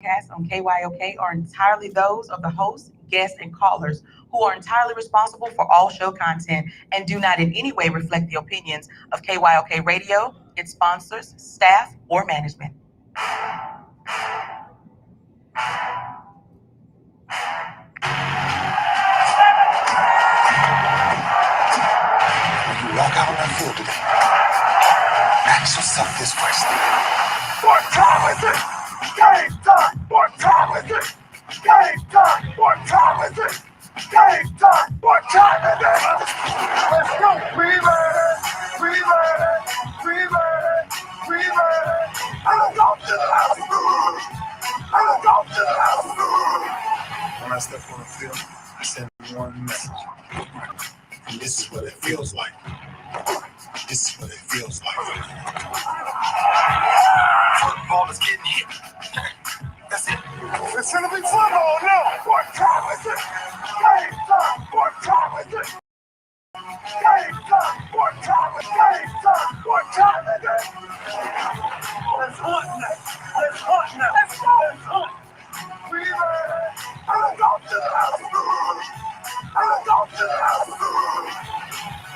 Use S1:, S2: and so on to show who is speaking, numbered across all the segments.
S1: Podcasts on KYOK are entirely those of the hosts, guests, and callers who are entirely responsible for all show content and do not in any way reflect the opinions of KYOK Radio, its sponsors, staff, or management.
S2: When you walk out on that field today, ask yourself this question. What time is it? Game time! What time is it? Game time! What time is it? Game time! What time is it? Let's go! We ready! We ready! We ready! We ready! I'm going to the house! I'm going to the house! When I step on the field, I send one message. And this is what it feels like. This is what it feels like. Football is getting hit. That's it. It's gonna be football now. What time is it? Game time. What time is it? Game time. What time is it? Game time. What time is it? Let's hunt now. Let's hunt now. Let's go. Let's hunt. We ready? I'm going to the house. I'm going to the house.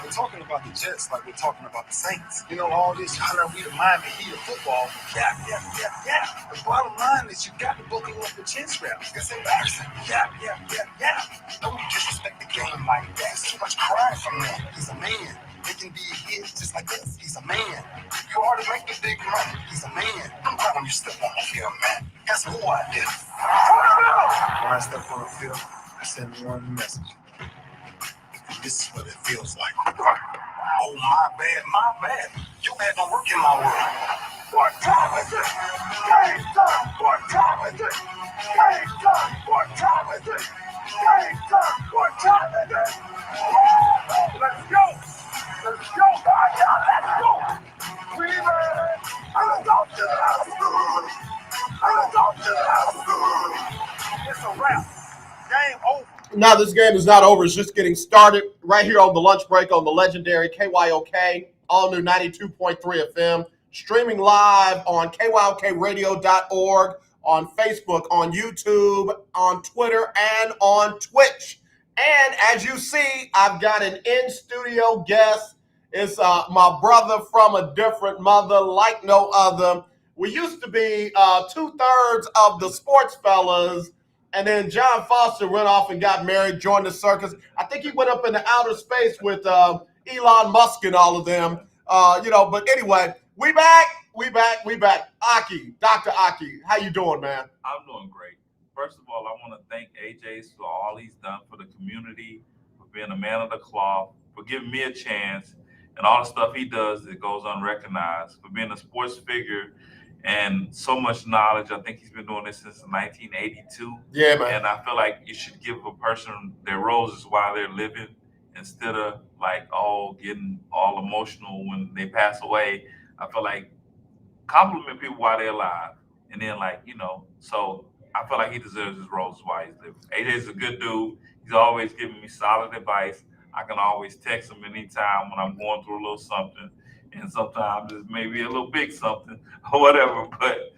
S2: We're talking about the Jets like we're talking about the Saints. You know, all this holler, we the Miami Heat of football. Yeah. The bottom line is you got to buckle up the chin straps. It's embarrassing. Yeah. Don't disrespect the game like that. There's too much crying from him. He's a man. They can be a kid just like us. He's a man. You already make the big money. He's a man. I'm proud when you step on the field, man. That's who I did. When I step on the field, I send one message. This is what it feels like. Oh, my bad. You had to work in my world. What time is it? Game time. What time is it? Game time. What time is it? Game time. What time is it? Let's go. Let's go. Let's go. We ready? I'm going to the house. I'm going to the house. It's a wrap. Game over.
S3: Now this game is not over. It's just getting started right here on the lunch break on the legendary KYOK, all new 92.3 FM, streaming live on KYOKradio.org, on Facebook, on YouTube, on Twitter, and on Twitch. And as you see, I've got an in-studio guest. It's my brother from a different mother, like no other. We used to be 2/3 of the sports fellas. And then John Foster went off and got married, joined the circus. I think he went up into outer space with Elon Musk and all of them. But anyway, we back. Aki, Dr. Aki, how you doing, man?
S4: I'm doing great. First of all, I want to thank AJ for all he's done for the community, for being a man of the cloth, for giving me a chance, and all the stuff he does that goes unrecognized, for being a sports figure and so much knowledge. I think he's been doing this since 1982.
S3: Yeah, man.
S4: And I feel like you should give a person their roses while they're living instead of getting all emotional when they pass away. I feel like compliment people while they're alive. And then so I feel like he deserves his roses while he's living. AJ's a good dude. He's always giving me solid advice. I can always text him anytime when I'm going through a little something. And sometimes it's maybe a little big something or whatever, but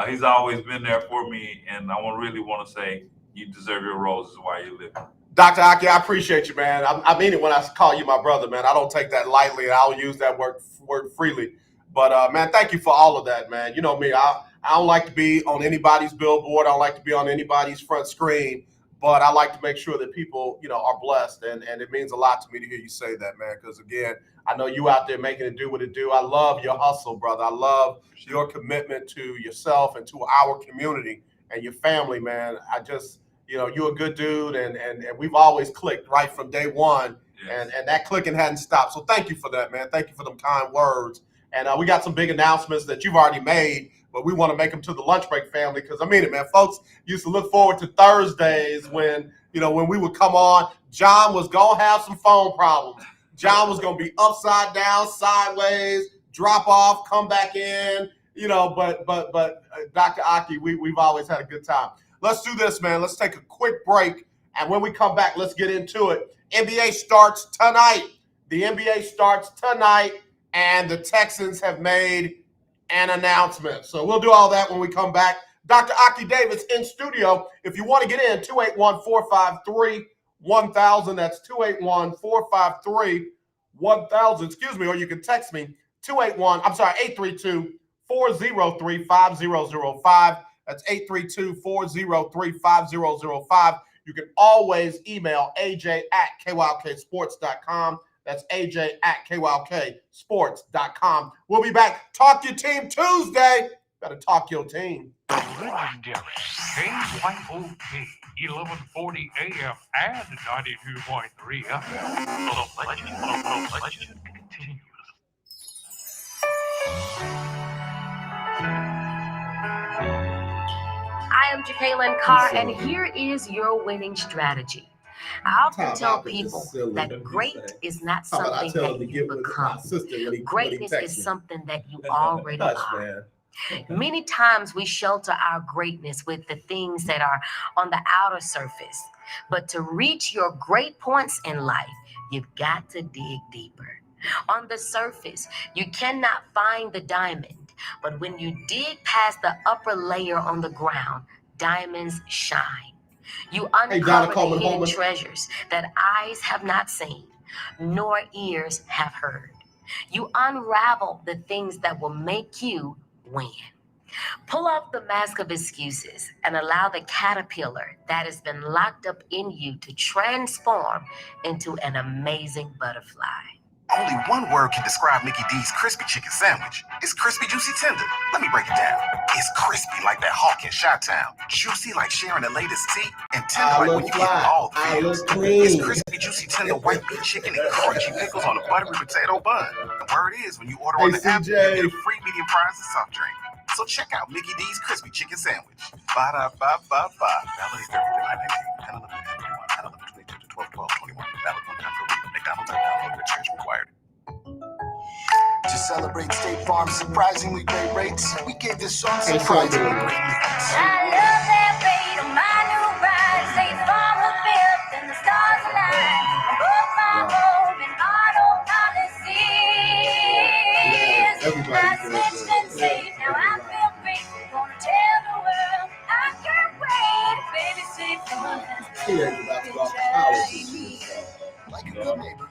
S4: he's always been there for me. And I really want to say you deserve your roses while you live.
S3: Dr. Aki, I appreciate you, man. I mean it when I call you my brother, man. I don't take that lightly, and I'll use that word freely. But, man, thank you for all of that, man. You know me, I don't like to be on anybody's billboard. I don't like to be on anybody's front screen. But I like to make sure that people, are blessed. And it means a lot to me to hear you say that, man, because, again, I know you out there making it do what it do. I love your hustle, brother. I love your commitment to yourself and to our community and your family, man. I just, you're a good dude, and we've always clicked right from day one, yes. and that clicking hadn't stopped. So thank you for that, man. Thank you for them kind words. And we got some big announcements that you've already made, but we want to make them to the lunch break family because, I mean it, man. Folks used to look forward to Thursdays when we would come on. John was going to have some phone problems. John was going to be upside down, sideways, drop off, come back in, but Dr. Aki, we've always had a good time. Let's do this, man. Let's take a quick break. And when we come back, let's get into it. NBA starts tonight. The NBA starts tonight, and the Texans have made an announcement. So we'll do all that when we come back. Dr. Aki Davis in studio. If you want to get in, 281-453-1000. That's 281-453-1000. Excuse me, or you can text me 832-403-5005. That's 832-403-5005. You can always email aj@kyoksports.com. That's aj@kyoksports.com. We'll be back. Talk Your Team Tuesday. Better talk your team.
S5: The legendary KYOK 1140 AM and 92.3 FM. The legend continues.
S6: I am Jacqueline Carr, and here is your winning strategy. I often tell people that great is not something that you become. Greatness is something that you already are. Many times we shelter our greatness with the things that are on the outer surface. But to reach your great points in life, you've got to dig deeper. On the surface, you cannot find the diamond, but when you dig past the upper layer on the ground, diamonds shine. You uncover the hidden treasures that eyes have not seen, nor ears have heard. You unravel the things that will make you win. Pull off the mask of excuses and allow the caterpillar that has been locked up in you to transform into an amazing butterfly.
S2: Only one word can describe Mickey D's crispy chicken sandwich. It's crispy, juicy, tender. Let me break it down. It's crispy like that hawk in Chi-Town. Juicy like sharing the latest tea. And tender like when you get all the feels. It's crispy, juicy, tender white meat chicken and crunchy pickles on a buttery potato bun. The word is, when you order on the app, you get a free medium fries and soft drink. So check out Mickey D's crispy chicken sandwich. Ba-da-ba-ba-ba. Valid is everything I think. 10, 11, 22 to 12, 12, 21. Valid one time for McDonald's and download the change required. To celebrate State Farm's surprisingly great rates, we gave this song surprisingly great lyrics.
S7: I love that rate on my new ride. State Farm will build and the stars align. Both my home and auto policies. I switched and saved, now I feel great. Gonna tell the world I can't wait. Baby, State Farm has been me.
S2: Like a good neighbor,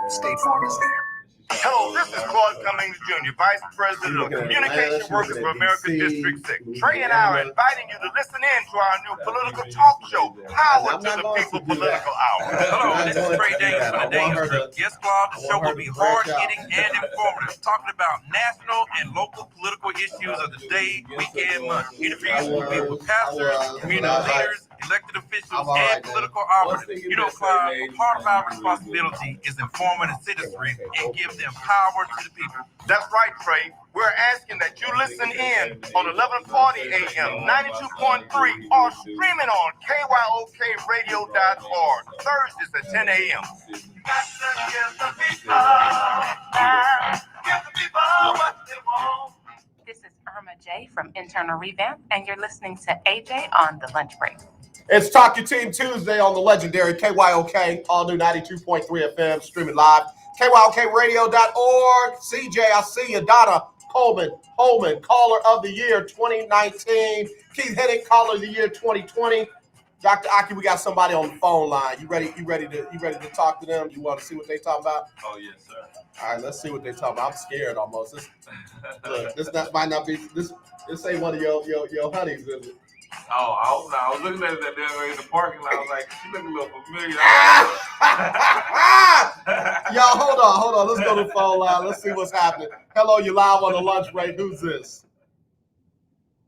S2: State Farm is there.
S8: Hello, this is Claude Cummings Jr., Vice President of Communication Workers for America District 6. Trey and I are inviting you to listen in to our new political talk show, Power to the People Political Hour.
S4: Hello, this is Trey Davis from the Daniel Street. Yes, Claude, the show will be hard-hitting and informative, talking about national and local political issues of the day, weekend, month. Interviews will be with pastors, community leaders, elected officials, and political operatives. You know, Claude, part of our responsibility is informing the citizenry and give them power to the people.
S8: That's right, Trey. We're asking that you listen in on 1140 AM, 92.3, or streaming on kyokradio.org, Thursdays at 10 a.m. Give the people what they want.
S9: This is Irma J from Internal Revamp, and you're listening to AJ on the lunch break.
S3: It's Talk Your Team Tuesday on the legendary KYOK, all new 92.3 FM, streaming live. KYOKradio.org. CJ, I see you. Donna Coleman, Holman, Caller of the Year 2019. Keith Hennick, Caller of the Year 2020. Dr. Aki, we got somebody on the phone line. You ready to talk to them? You want to see what they talking about?
S4: Oh, yes, sir.
S3: All right, let's see what they talking about. I'm scared almost. Might not be this ain't one of your honeys, is it?
S4: Oh, I was looking at that there in the parking lot. I was like, she look a little familiar.
S3: Y'all, hold on. Let's go to the phone line. Let's see what's happening. Hello, you live on the lunch break. Who's this?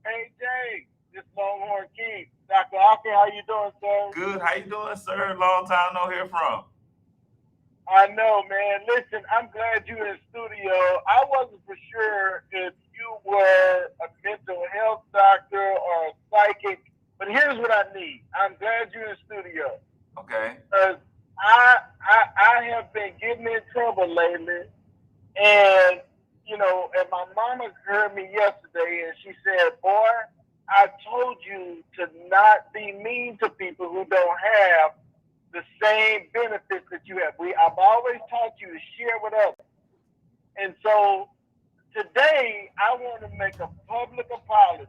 S8: Hey, Jay, this is Longhorn Keith. Dr. Aki, how you doing, sir?
S4: Good. How you doing, sir? Long time no hear from.
S8: I know, man. Listen, I'm glad you're in studio. I wasn't for sure if you were a mental health doctor or a psychic, but here's what I need. I'm glad you're in studio.
S4: Okay.
S8: Because I have been getting in trouble lately, and and my mama heard me yesterday, and she said, "Boy, I told you to not be mean to people who don't have the same benefits that you have. I've always taught you to share with others." And so today, I want to make a public apology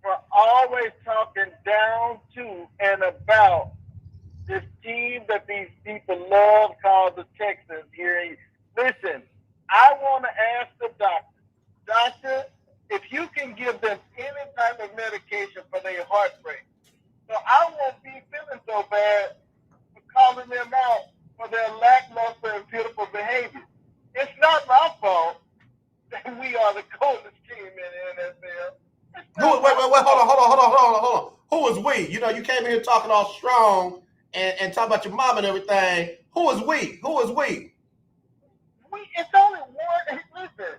S8: for always talking down to and about this team that these people love called the Texans here. Listen, I want to ask the doctor, if you can give them any type of medication for their heartbreak. So I won't be feeling so bad for calling them out for their lackluster and pitiful behavior. It's not my fault that we are the coldest team in the NFL.
S3: Wait, hold on. Who is we? You know, you came in here talking all strong and talking about your mom and everything. Who is we?
S8: It's only one. Listen,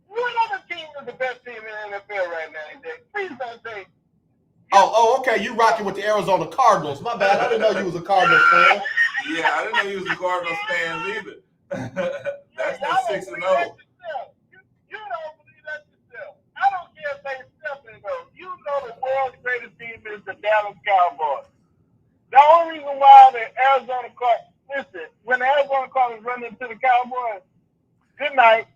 S8: what other team is the best team in the NFL right now, AJ? Please don't say.
S3: Oh, okay. You rocking with the Arizona Cardinals. My bad. I didn't know you was a Cardinals fan.
S4: Yeah, I didn't know you was a Cardinals fan either. That's that 6-0.
S8: You don't believe that yourself. I don't care if they stepping though. You know the world's greatest team is the Dallas Cowboys. The only reason why the Arizona Cardinals, listen, when the Arizona Cardinals run into the Cowboys, good night.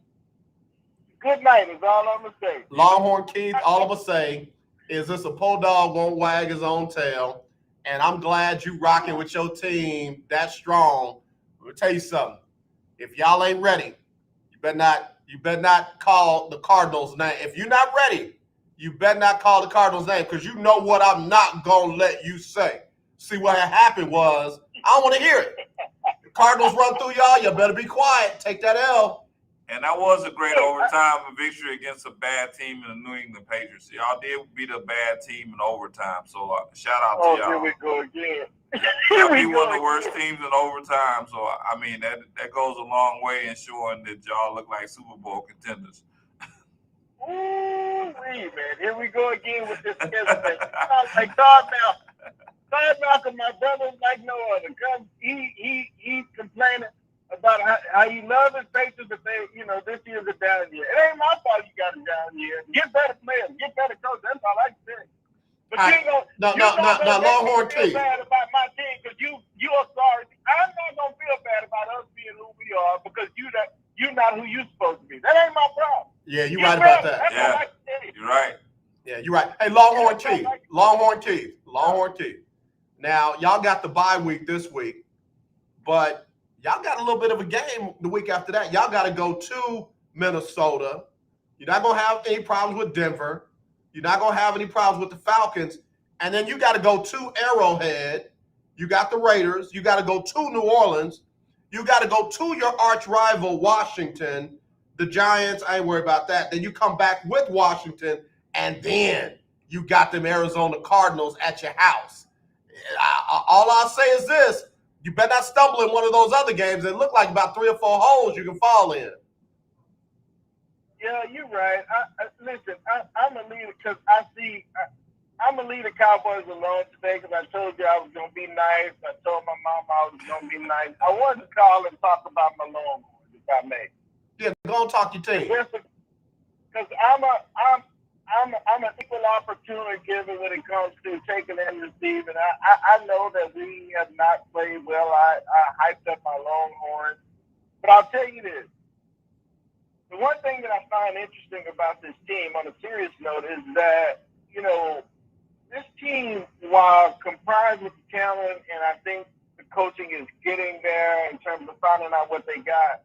S8: Good night is all I'm going to say.
S3: Longhorn Keith, all I'm going to say is this a bull dog won't wag his own tail. And I'm glad you rocking with your team that strong. Let me tell you something. If y'all ain't ready, you better not call the Cardinals' name. If you're not ready, you better not call the Cardinals' name because you know what I'm not going to let you say. See, what had happened was, I don't want to hear it. The Cardinals run through y'all, you better be quiet. Take that L.
S4: And that was a great overtime victory against a bad team in the New England Patriots. Y'all did beat a bad team in overtime. So shout out to y'all.
S8: Here we go again.
S4: Y'all beat one of the worst teams in overtime. So, I mean, that goes a long way in showing that y'all look like Super Bowl contenders.
S8: Ooh, man. Here we go again with this schedule. Like Todd Malcolm, my brother, like no other. Cause he complaining about how he loves his Patriots, but this year's a down year. It ain't my fault you got a down year. Get better players, get better coaches. That's all I can say. But
S3: Longhorn
S8: feel bad about my team because you are sorry. I'm not gonna feel bad about us being who we are because you're not who you're supposed to be. That ain't my problem.
S3: Yeah, you're right about that.
S8: That's all I can say.
S4: You're right.
S3: Yeah, you're right. Hey, Longhorn Keith. Now, y'all got the bye week this week, but y'all got a little bit of a game the week after that. Y'all got to go to Minnesota. You're not going to have any problems with Denver. You're not going to have any problems with the Falcons. And then you got to go to Arrowhead. You got the Raiders. You got to go to New Orleans. You got to go to your arch rival, Washington. The Giants, I ain't worried about that. Then you come back with Washington, and then you got them Arizona Cardinals at your house. All I'll say is this. You better not stumble in one of those other games. It look like about 3 or 4 holes you can fall in.
S8: Yeah, you're right. Listen, I'm a leader because I'm going to leave the Cowboys alone today because I told you I was going to be nice. I told my mom I was going to be nice. I wanted to call and talk about my Longhorns, if I may.
S3: Yeah, go and talk your team.
S8: Because I'm an equal opportunity giver when it comes to taking and receiving. I know that we have not played well. I hyped up my Longhorns. But I'll tell you this. The one thing that I find interesting about this team on a serious note is that, this team, while comprised with the talent, and I think the coaching is getting there in terms of finding out what they got,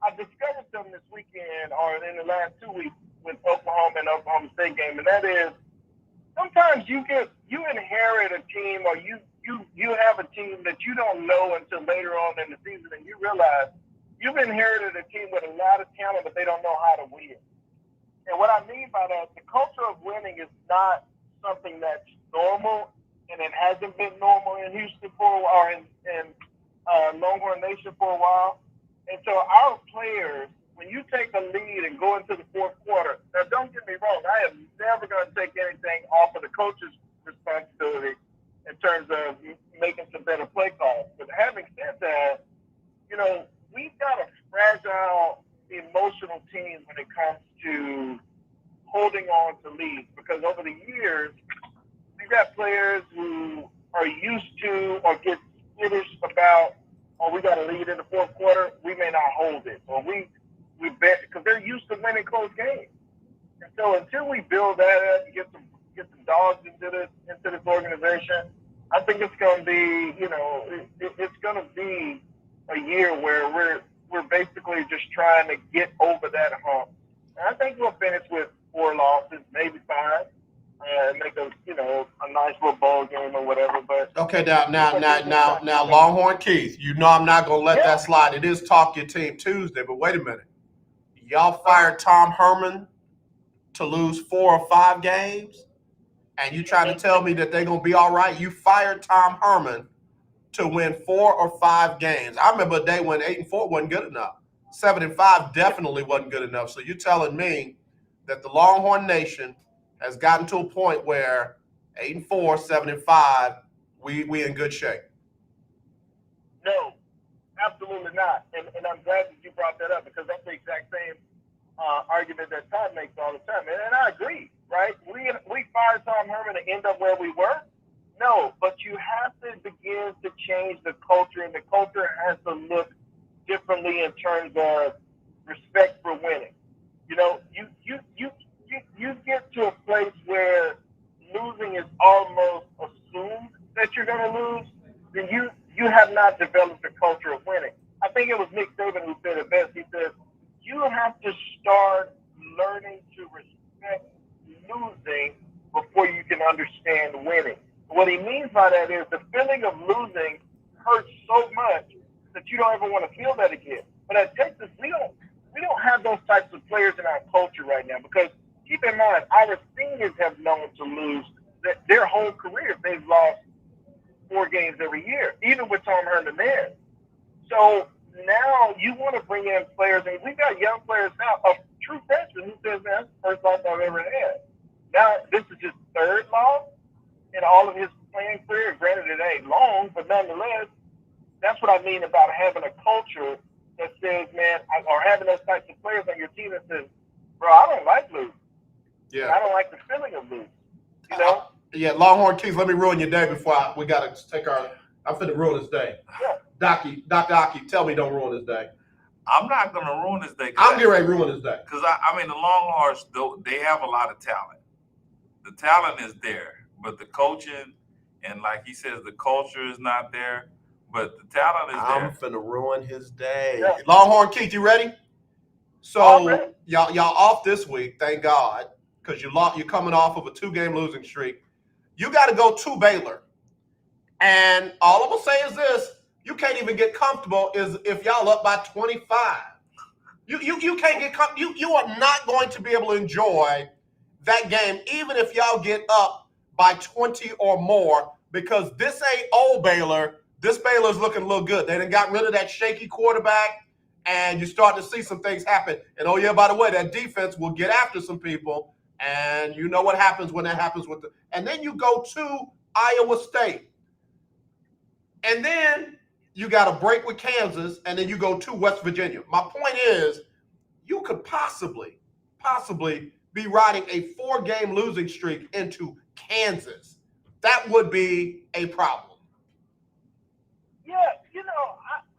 S8: I discovered something this weekend or in the last 2 weeks with Oklahoma and Oklahoma State game, and that is sometimes you inherit a team or you have a team that you don't know until later on in the season, and you realize you've inherited a team with a lot of talent, but they don't know how to win. And what I mean by that, the culture of winning is not something that's normal, and it hasn't been normal in Houston for a while, or in Longhorn Nation for a while. And so our players, when you take a lead and go into the fourth quarter, now don't get me wrong, I am never going to take anything off of the coach's responsibility in terms of making some better play calls. But having said that, we've got a fragile, emotional team when it comes to holding on to leads because over the years, we've got players who are used to or get skittish about, we got a lead in the fourth quarter, we may not hold it. Or we bet because they're used to winning close games. And so until we build that up, get some get the dogs into this organization. I think it's going to be, it's going to be a year where we're basically just trying to get over that hump. And I think we'll finish with 4 losses, maybe 5, and make a nice little bowl game or whatever. But
S3: okay, now, Longhorn Keith, I'm not gonna let that slide. It is Talk Your Team Tuesday, but wait a minute, y'all fired Tom Herman to lose 4 or 5 games, and you trying to tell me that they're gonna be all right? You fired Tom Herman to win 4 or 5 games. I remember a day when 8-4 wasn't good enough. 7-5 definitely wasn't good enough. So you're telling me that the Longhorn Nation has gotten to a point where 8-4, 7-5, we in good shape?
S8: No, absolutely not. And I'm glad that you brought that up, because that's the exact same argument that Todd makes all the time. And I agree, right? We fired Tom Herman to end up where we were. No, but you have to begin to change the culture, and the culture has to look differently in terms of respect for winning. You get to a place where losing is almost assumed that you're going to lose, then you have not developed a culture of winning. I think it was Nick Saban who said it best. He said, you have to start learning to respect losing before you can understand winning. What he means by that is the feeling of losing hurts so much that you don't ever want to feel that again. But at Texas, we don't have those types of players in our culture right now, because keep in mind, our seniors have known to lose their whole career. They've lost 4 games every year, even with Tom Herman there. So now you want to bring in players, and we've got young players now, a true freshman who says, man, that's the first loss I've ever had. Now, this is his 3rd loss in all of his playing career. Granted, it ain't long, but nonetheless, that's what I mean about having a culture that says, man, or having those types of players on your team that says, bro, I don't like losing.
S3: Yeah.
S8: I don't like the feeling of losing.
S3: Yeah, Longhorn Keith, let me ruin your day before we got to take I'm finna ruin his day.
S8: Yeah.
S3: Dr. Aki, tell me don't ruin his day.
S4: I'm not going to ruin his day.
S3: I'm getting ready to ruin his day.
S4: Because, the Longhorns, they have a lot of talent. The talent is there, but the coaching, and like he says, the culture is not there, but the talent is there.
S3: I'm finna ruin his day.
S8: Yeah.
S3: Longhorn Keith, you ready? So y'all off this week, thank God, because you're coming off of a 2-game losing streak. You got to go to Baylor. And all I'm going to say is this: you can't even get comfortable if y'all up by 25. You can't get comfortable. You are not going to be able to enjoy that game, even if y'all get up by 20 or more, because this ain't old Baylor. This Baylor's looking a little good. They done got rid of that shaky quarterback, and you're starting to see some things happen. And oh yeah, by the way, that defense will get after some people, and you know what happens when that happens and then you go to Iowa State. And then you got a break with Kansas, and then you go to West Virginia. My point is, you could possibly be riding a 4-game losing streak into Kansas. That would be a problem.
S8: Yeah,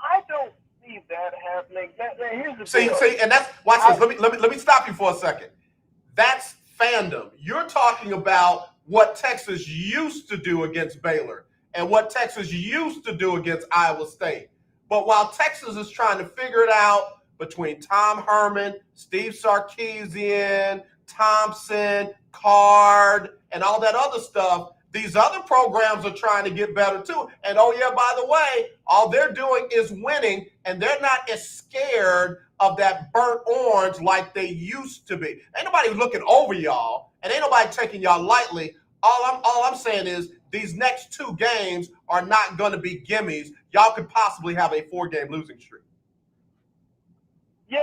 S8: I don't see that happening. Here's the deal.
S3: See, and that's watch this. Let me stop you for a second. That's fandom. You're talking about what Texas used to do against Baylor and what Texas used to do against Iowa State. But while Texas is trying to figure it out between Tom Herman, Steve Sarkisian, Thompson, Card, and all that other stuff, these other programs are trying to get better too. And oh yeah, by the way, all they're doing is winning, and they're not as scared of that burnt orange like they used to be. Ain't nobody looking over y'all, and ain't nobody taking y'all lightly. All I'm saying is these next 2 games are not going to be gimmies. Y'all could possibly have a 4-game losing streak.
S8: Yeah,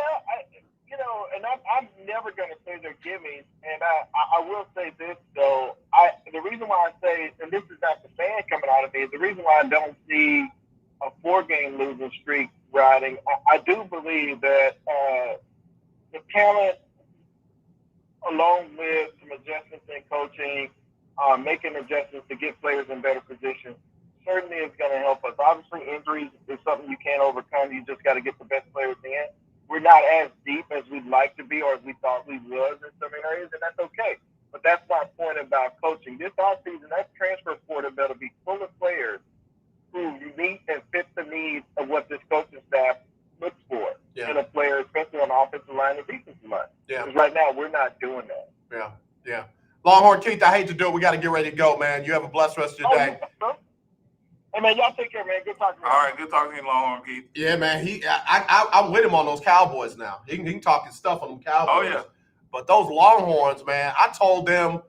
S8: and I'm never going to say they're gimmies. And I will say this, though. The reason why I say, and this is not the fan coming out of me, the reason why I don't see a 4-game losing streak riding, I do believe that the talent, along with some adjustments in coaching, making adjustments to get players in better position, certainly is going to help us. Obviously, injuries is something you can't overcome. You just got to get the best players in. We're not as deep as we'd like to be or as we thought we was in some areas, and that's okay. But that's my point about coaching. This offseason, that transfer portal better be full of players who meet and fit the needs of what this coaching staff looks for in a player, especially on the offensive line and defensive line.
S3: Yeah.
S8: Because right now, we're not doing that.
S3: Yeah, yeah. Longhorn Keith, I hate to do it. We got to get ready to go, man. You have a blessed rest of your day.
S8: Hey, man, y'all take care, man. Good talking to you.
S4: All right, good talking to you, Longhorn Keith.
S3: Yeah, man. I'm with him on those Cowboys now. He can talk his stuff on them Cowboys.
S4: Oh, yeah.
S3: But those Longhorns, man, I told them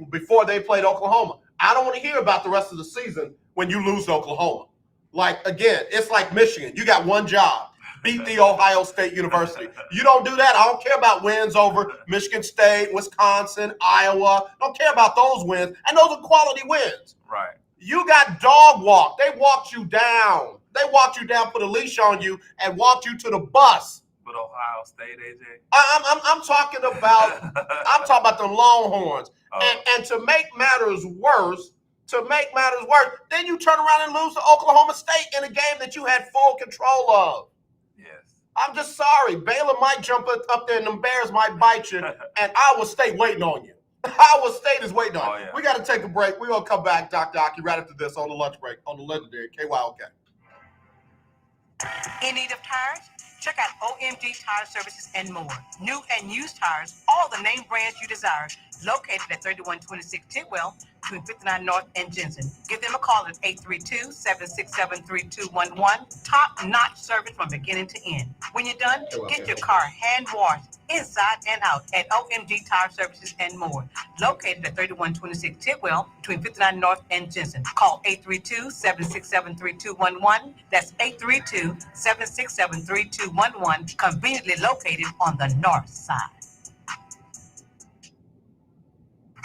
S3: before they played Oklahoma, I don't want to hear about the rest of the season when you lose to Oklahoma. Like, again, it's like Michigan. You got one job. Beat the Ohio State University. You don't do that. I don't care about wins over Michigan State, Wisconsin, Iowa. Don't care about those wins. And those are quality wins.
S4: Right.
S3: You got dog walk. They walked you down. They walked you down, put a leash on you, and walked you to the bus.
S4: But Ohio State, AJ?
S3: I'm talking about the Longhorns.
S4: Oh.
S3: And to make matters worse, then you turn around and lose to Oklahoma State in a game that you had full control of.
S4: Yes.
S3: I'm just sorry. Baylor might jump up there and the Bears might bite you, and Iowa State waiting on you. Iowa State is waiting on you.
S4: Yeah.
S3: We got to take a break. We're going to come back, Dr. Aki, right after this on the lunch break on the legendary KYOK.
S1: In need of tires? Check out OMG Tire Services and more. New and used tires, all the name brands you desire. Located at 3126 Tidwell, between 59 North and Jensen. Give them a call at 832-767-3211. Top-notch service from beginning to end. When you're done, get your car hand-washed inside and out at OMG Tire Services and more. Located at 3126 Tidwell, between 59 North and Jensen. Call 832-767-3211. That's 832-767-3211. Conveniently located on the north side.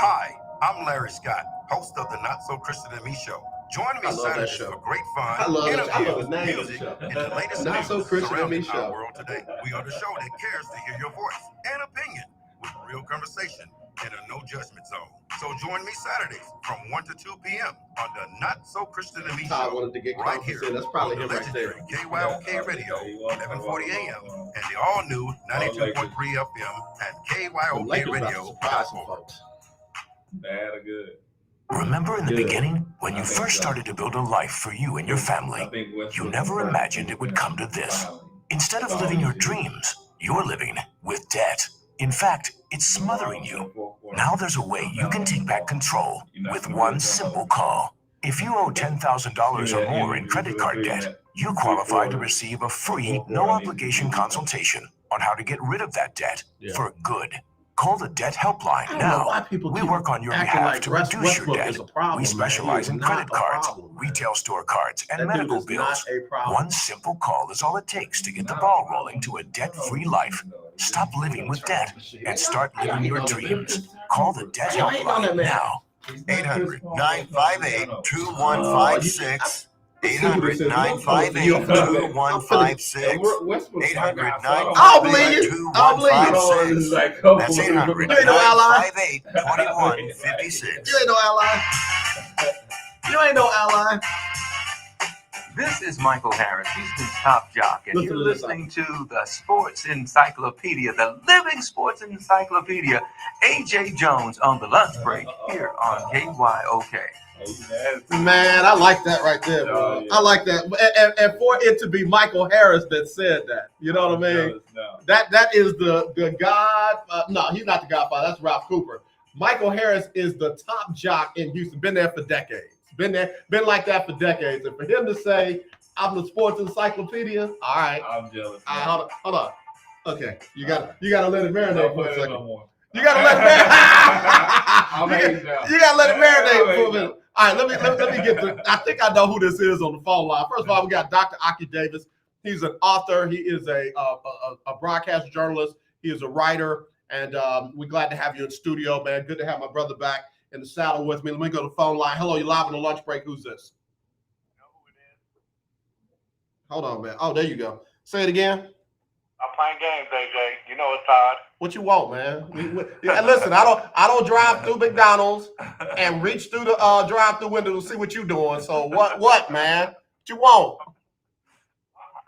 S2: Hi, I'm Larry Scott, host of the Not So Christian and Me Show. Join me Saturdays for great fun, interviews, music, and the latest
S3: Not So
S2: news
S3: Christian and Me
S2: surrounding our
S3: Show.
S2: world today. We are the show that cares to hear your voice and opinion with real conversation in a no judgment zone. So join me Saturdays from 1 to 2 p.m. on the Not So Christian and Me Show right here
S3: That's probably
S2: on the
S3: him right there.
S2: legendary KYOK Radio, 1140 a.m. and the all-new 92.3 FM and KYOK Radio platform.
S10: Bad or good?
S11: Remember in the beginning, when you first started to build a life for you and your family, you never imagined it would come to this. Instead of living your dreams, you're living with debt. In fact, it's smothering you. Now there's a way you can take back control with one simple call. If you owe $10,000 or more in credit card debt, you qualify to receive a free, no-obligation consultation on how to get rid of that debt for good. Call the Debt Helpline now. We work on your behalf to reduce your debt. We specialize in credit cards, retail store cards, and medical bills. One simple call is all it takes to get the ball rolling to a debt-free life. Stop living with debt and start living your dreams. Call the Debt Helpline now.
S2: 800-958-2156. 800-958-2156. 800-958-2156. That's 800-958-2156.
S3: You ain't no ally. You ain't no ally.
S12: This is Michael Harris, Houston's top jock, and you're listening to the Sports Encyclopedia, the living Sports Encyclopedia, AJ Jones on the lunch break here on KYOK.
S3: Man, I like that right there, bro. I like that. And for it to be Michael Harris that said that, you know what I mean? That is the God. No, he's not the Godfather. That's Ralph Cooper. Michael Harris is the top jock in Houston. Been there for decades. Been like that for decades. And for him to say, I'm the Sports Encyclopedia, all right.
S10: I'm jealous.
S3: Hold on. Okay, you gotta let it marinate for a second.
S10: No
S3: you gotta let it marinate. You gotta let it marinate for a minute. All right, let me get to. I think I know who this is on the phone line. First of all, we got Dr. Aki Davis. He's an author. He is a broadcast journalist. He is a writer, and we're glad to have you in studio, man. Good to have my brother back in the saddle with me. Let me go to the phone line. Hello, you're live on the lunch break. Who's this?
S8: You know who it is?
S3: Hold on, man. Oh, there you go. Say it again.
S8: I'm playing games, AJ. You know it's Todd.
S3: What you want, man? Listen, I don't drive through McDonald's and reach through the drive-through window to see what you doing. So what, man? What you want?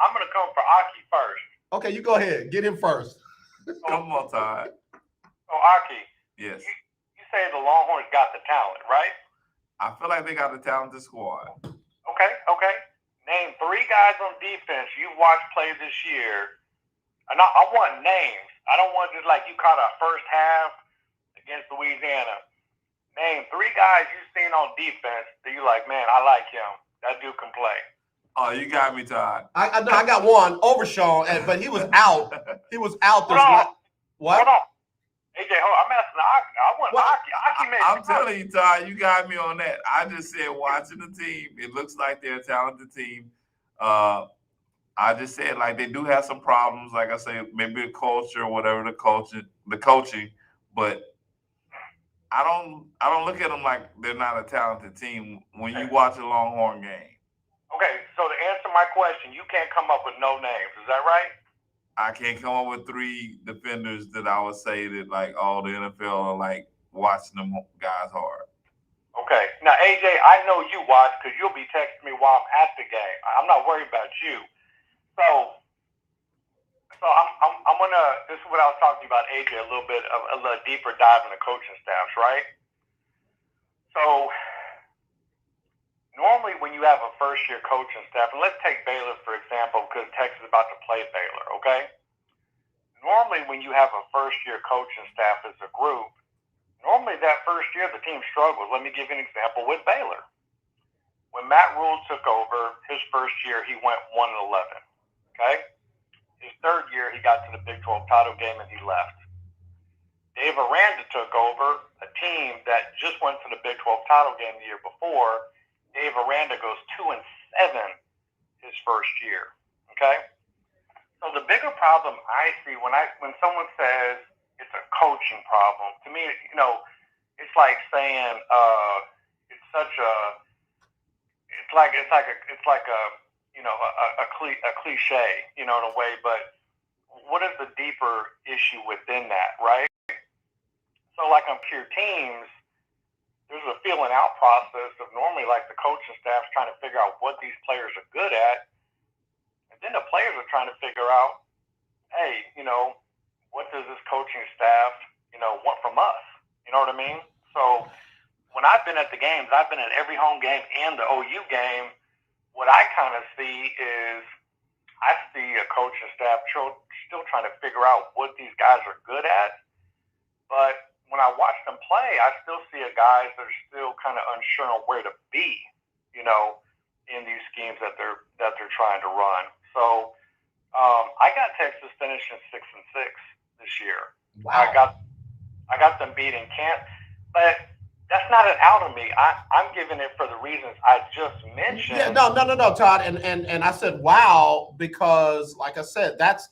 S8: I'm gonna come for Aki first.
S3: Okay, you go ahead. Get him first.
S4: Come on, Todd.
S8: Oh, Aki.
S4: Yes.
S8: say the Longhorns got the talent, right?
S4: I feel like they got a talented squad.
S8: Okay. Name 3 guys on defense you've watched play this year. And I want names. I don't want just like you caught our first half against Louisiana. Name 3 guys you've seen on defense that you like, man, I like him. That dude can play.
S4: Oh, you got me, Todd.
S3: I got one, Overshawn, but he was out. He was out this
S8: What? Hold on. AJ, I'm asking I want Aki.
S4: I'm telling you, Todd, you got me on that. I just said watching the team, it looks like they're a talented team. I just said like they do have some problems, like I say, maybe the culture or whatever the coaching, but I don't look at them like they're not a talented team when you watch a Longhorn game.
S8: Okay, so to answer my question, you can't come up with no names. Is that right?
S4: I can't come up with 3 defenders that I would say that like all the NFL are like watching them guys hard.
S8: Okay. Now, AJ, I know you watch because you'll be texting me while I'm at the game. I'm not worried about you. So I'm gonna. This is what I was talking about, AJ, a little deeper dive in the coaching staffs, right? So normally when you have a first-year coaching staff, and let's take Baylor for example, because Texas is about to play Baylor, okay? Normally when you have a first-year coaching staff as a group, normally that first year the team struggles. Let me give you an example with Baylor. When Matt Rule took over, his first year he went 1-11, okay? His third year he got to the Big 12 title game and he left. Dave Aranda took over a team that just went to the Big 12 title game the year before. Dave Aranda goes 2-7 his first year. Okay? So the bigger problem I see when someone says it's a coaching problem, to me, it's like saying it's like a cliche, in a way, but what is the deeper issue within that, right? So like on pure teams, there's a feeling out process of normally like the coaching staff's trying to figure out what these players are good at. And then the players are trying to figure out, hey, what does this coaching staff, want from us? You know what I mean? So when I've been at the games, I've been at every home game and the OU game, what I kind of see is I see a coaching staff still trying to figure out what these guys are good at. But when I watch them play, I still see guys that are still kind of unsure on where to be, in these schemes that they're trying to run. So I got Texas finishing 6-6 this year. Wow. I got them beating Kansas, but that's not an out of me. I'm giving it for the reasons I just mentioned.
S3: Yeah, no, Todd. And I said wow because, like I said, that's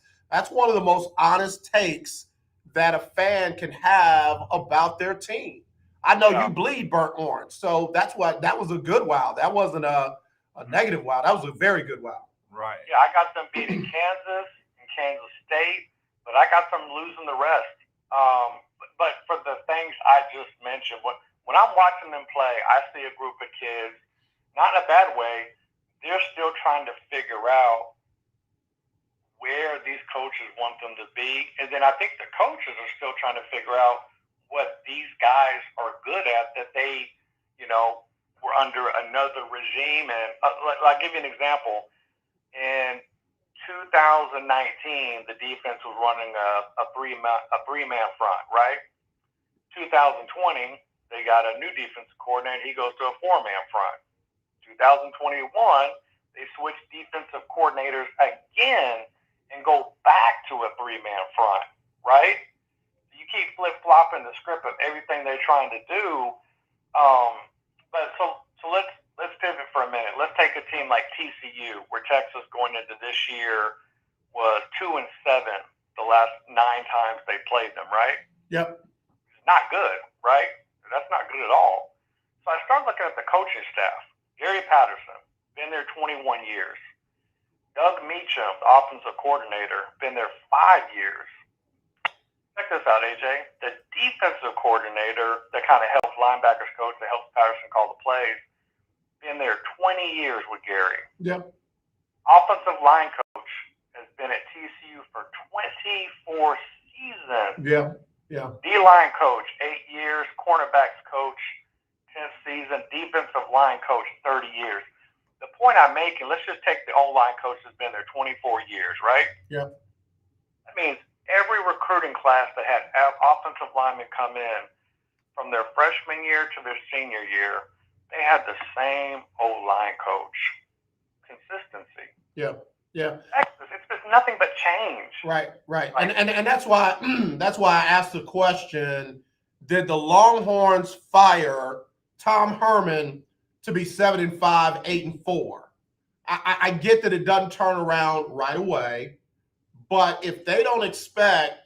S3: one of the most honest takes that a fan can have about their team. I know you bleed burnt orange, so that was a good wow. That wasn't a negative wow. That was a very good wow.
S4: Right.
S8: Yeah, I got them beating Kansas and Kansas State, but I got them losing the rest. But for the things I just mentioned, when I'm watching them play, I see a group of kids, not in a bad way, they're still trying to figure out where these coaches want them to be. And then I think the coaches are still trying to figure out what these guys are good at that they, were under another regime. And I'll give you an example. In 2019, the defense was running a three-man front, right? 2020, they got a new defensive coordinator. He goes to a four-man front. 2021, they switched defensive coordinators again and go back to a three-man front, right? You keep flip-flopping the script of everything they're trying to do. But let's pivot for a minute. Let's take a team like TCU, where Texas going into this year was 2-7 the last 9 times they played them, right?
S3: Yep.
S8: Not good, right? That's not good at all. So I started looking at the coaching staff. Gary Patterson, been there 21 years. Doug Meacham, the offensive coordinator, been there 5 years. Check this out, AJ. The defensive coordinator that kind of helps linebackers coach, that helps Patterson call the plays, been there 20 years with Gary.
S3: Yep.
S8: Offensive line coach has been at TCU for 24 seasons.
S3: Yeah. Yeah.
S13: D-line coach, 8 years. Cornerbacks coach, 10th season. Defensive line coach, 30 years. The point I'm making, let's just take the O-line coach that's been there 24 years, right?
S3: Yeah.
S13: That means every recruiting class that had offensive linemen come in from their freshman year to their senior year, they had the same O-line coach. Consistency.
S3: Yeah. Yeah.
S13: It's nothing but change.
S3: Right. And that's why I asked the question, did the Longhorns fire Tom Herman to be 7-5, 8-4? I get that it doesn't turn around right away, but if they don't expect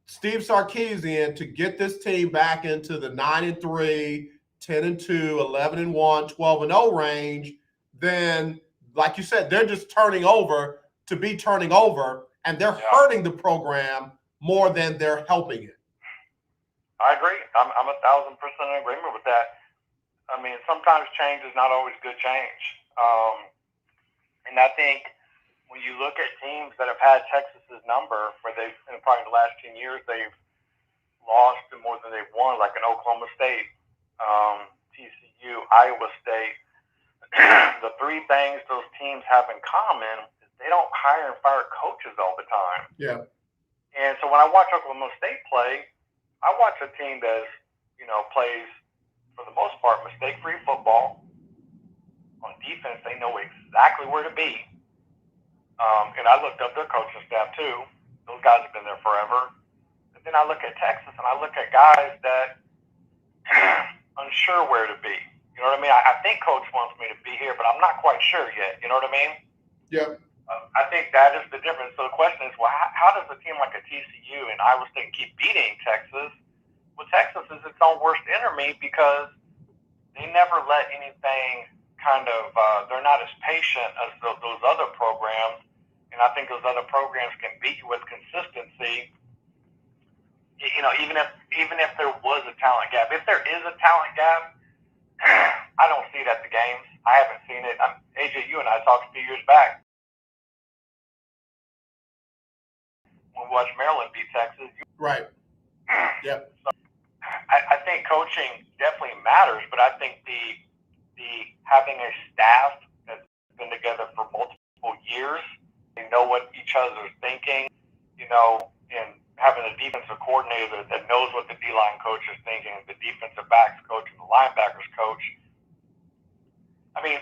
S3: Steve Sarkisian to get this team back into the 9-3, 10-2, 11-1, 12-0 range, then, like you said, they're just turning over to be turning over, and they're hurting the program more than they're helping it.
S13: I agree. I'm 1,000% in agreement with that. I mean, sometimes change is not always good change. And I think when you look at teams that have had Texas's number, where they've, probably in the last 10 years, they've lost more than they've won, like in Oklahoma State, TCU, Iowa State. The three things those teams have in common is they don't hire and fire coaches all the time.
S3: Yeah.
S13: And so when I watch Oklahoma State play, I watch a team that, plays, for the most part, mistake-free football. On defense, they know exactly where to be. And I looked up their coaching staff, too. Those guys have been there forever. But then I look at Texas, and I look at guys that unsure where to be. You know what I mean? I think Coach wants me to be here, but I'm not quite sure yet. You know what I mean?
S3: Yeah.
S13: I think that is the difference. So the question is, well, how does a team like a TCU and Iowa State keep beating Texas? Well, Texas is its own worst enemy because they never let anything they're not as patient as those other programs. And I think those other programs can beat you with consistency. Even if there was a talent gap. If there is a talent gap, I don't see it at the games. I haven't seen it. AJ, you and I talked a few years back when we watched Maryland beat Texas.
S3: Right. Yep.
S13: So I think coaching definitely matters, but I think the having a staff that's been together for multiple years, they know what each other's thinking, and having a defensive coordinator that knows what the D-line coach is thinking, the defensive backs coach and the linebackers coach. I mean,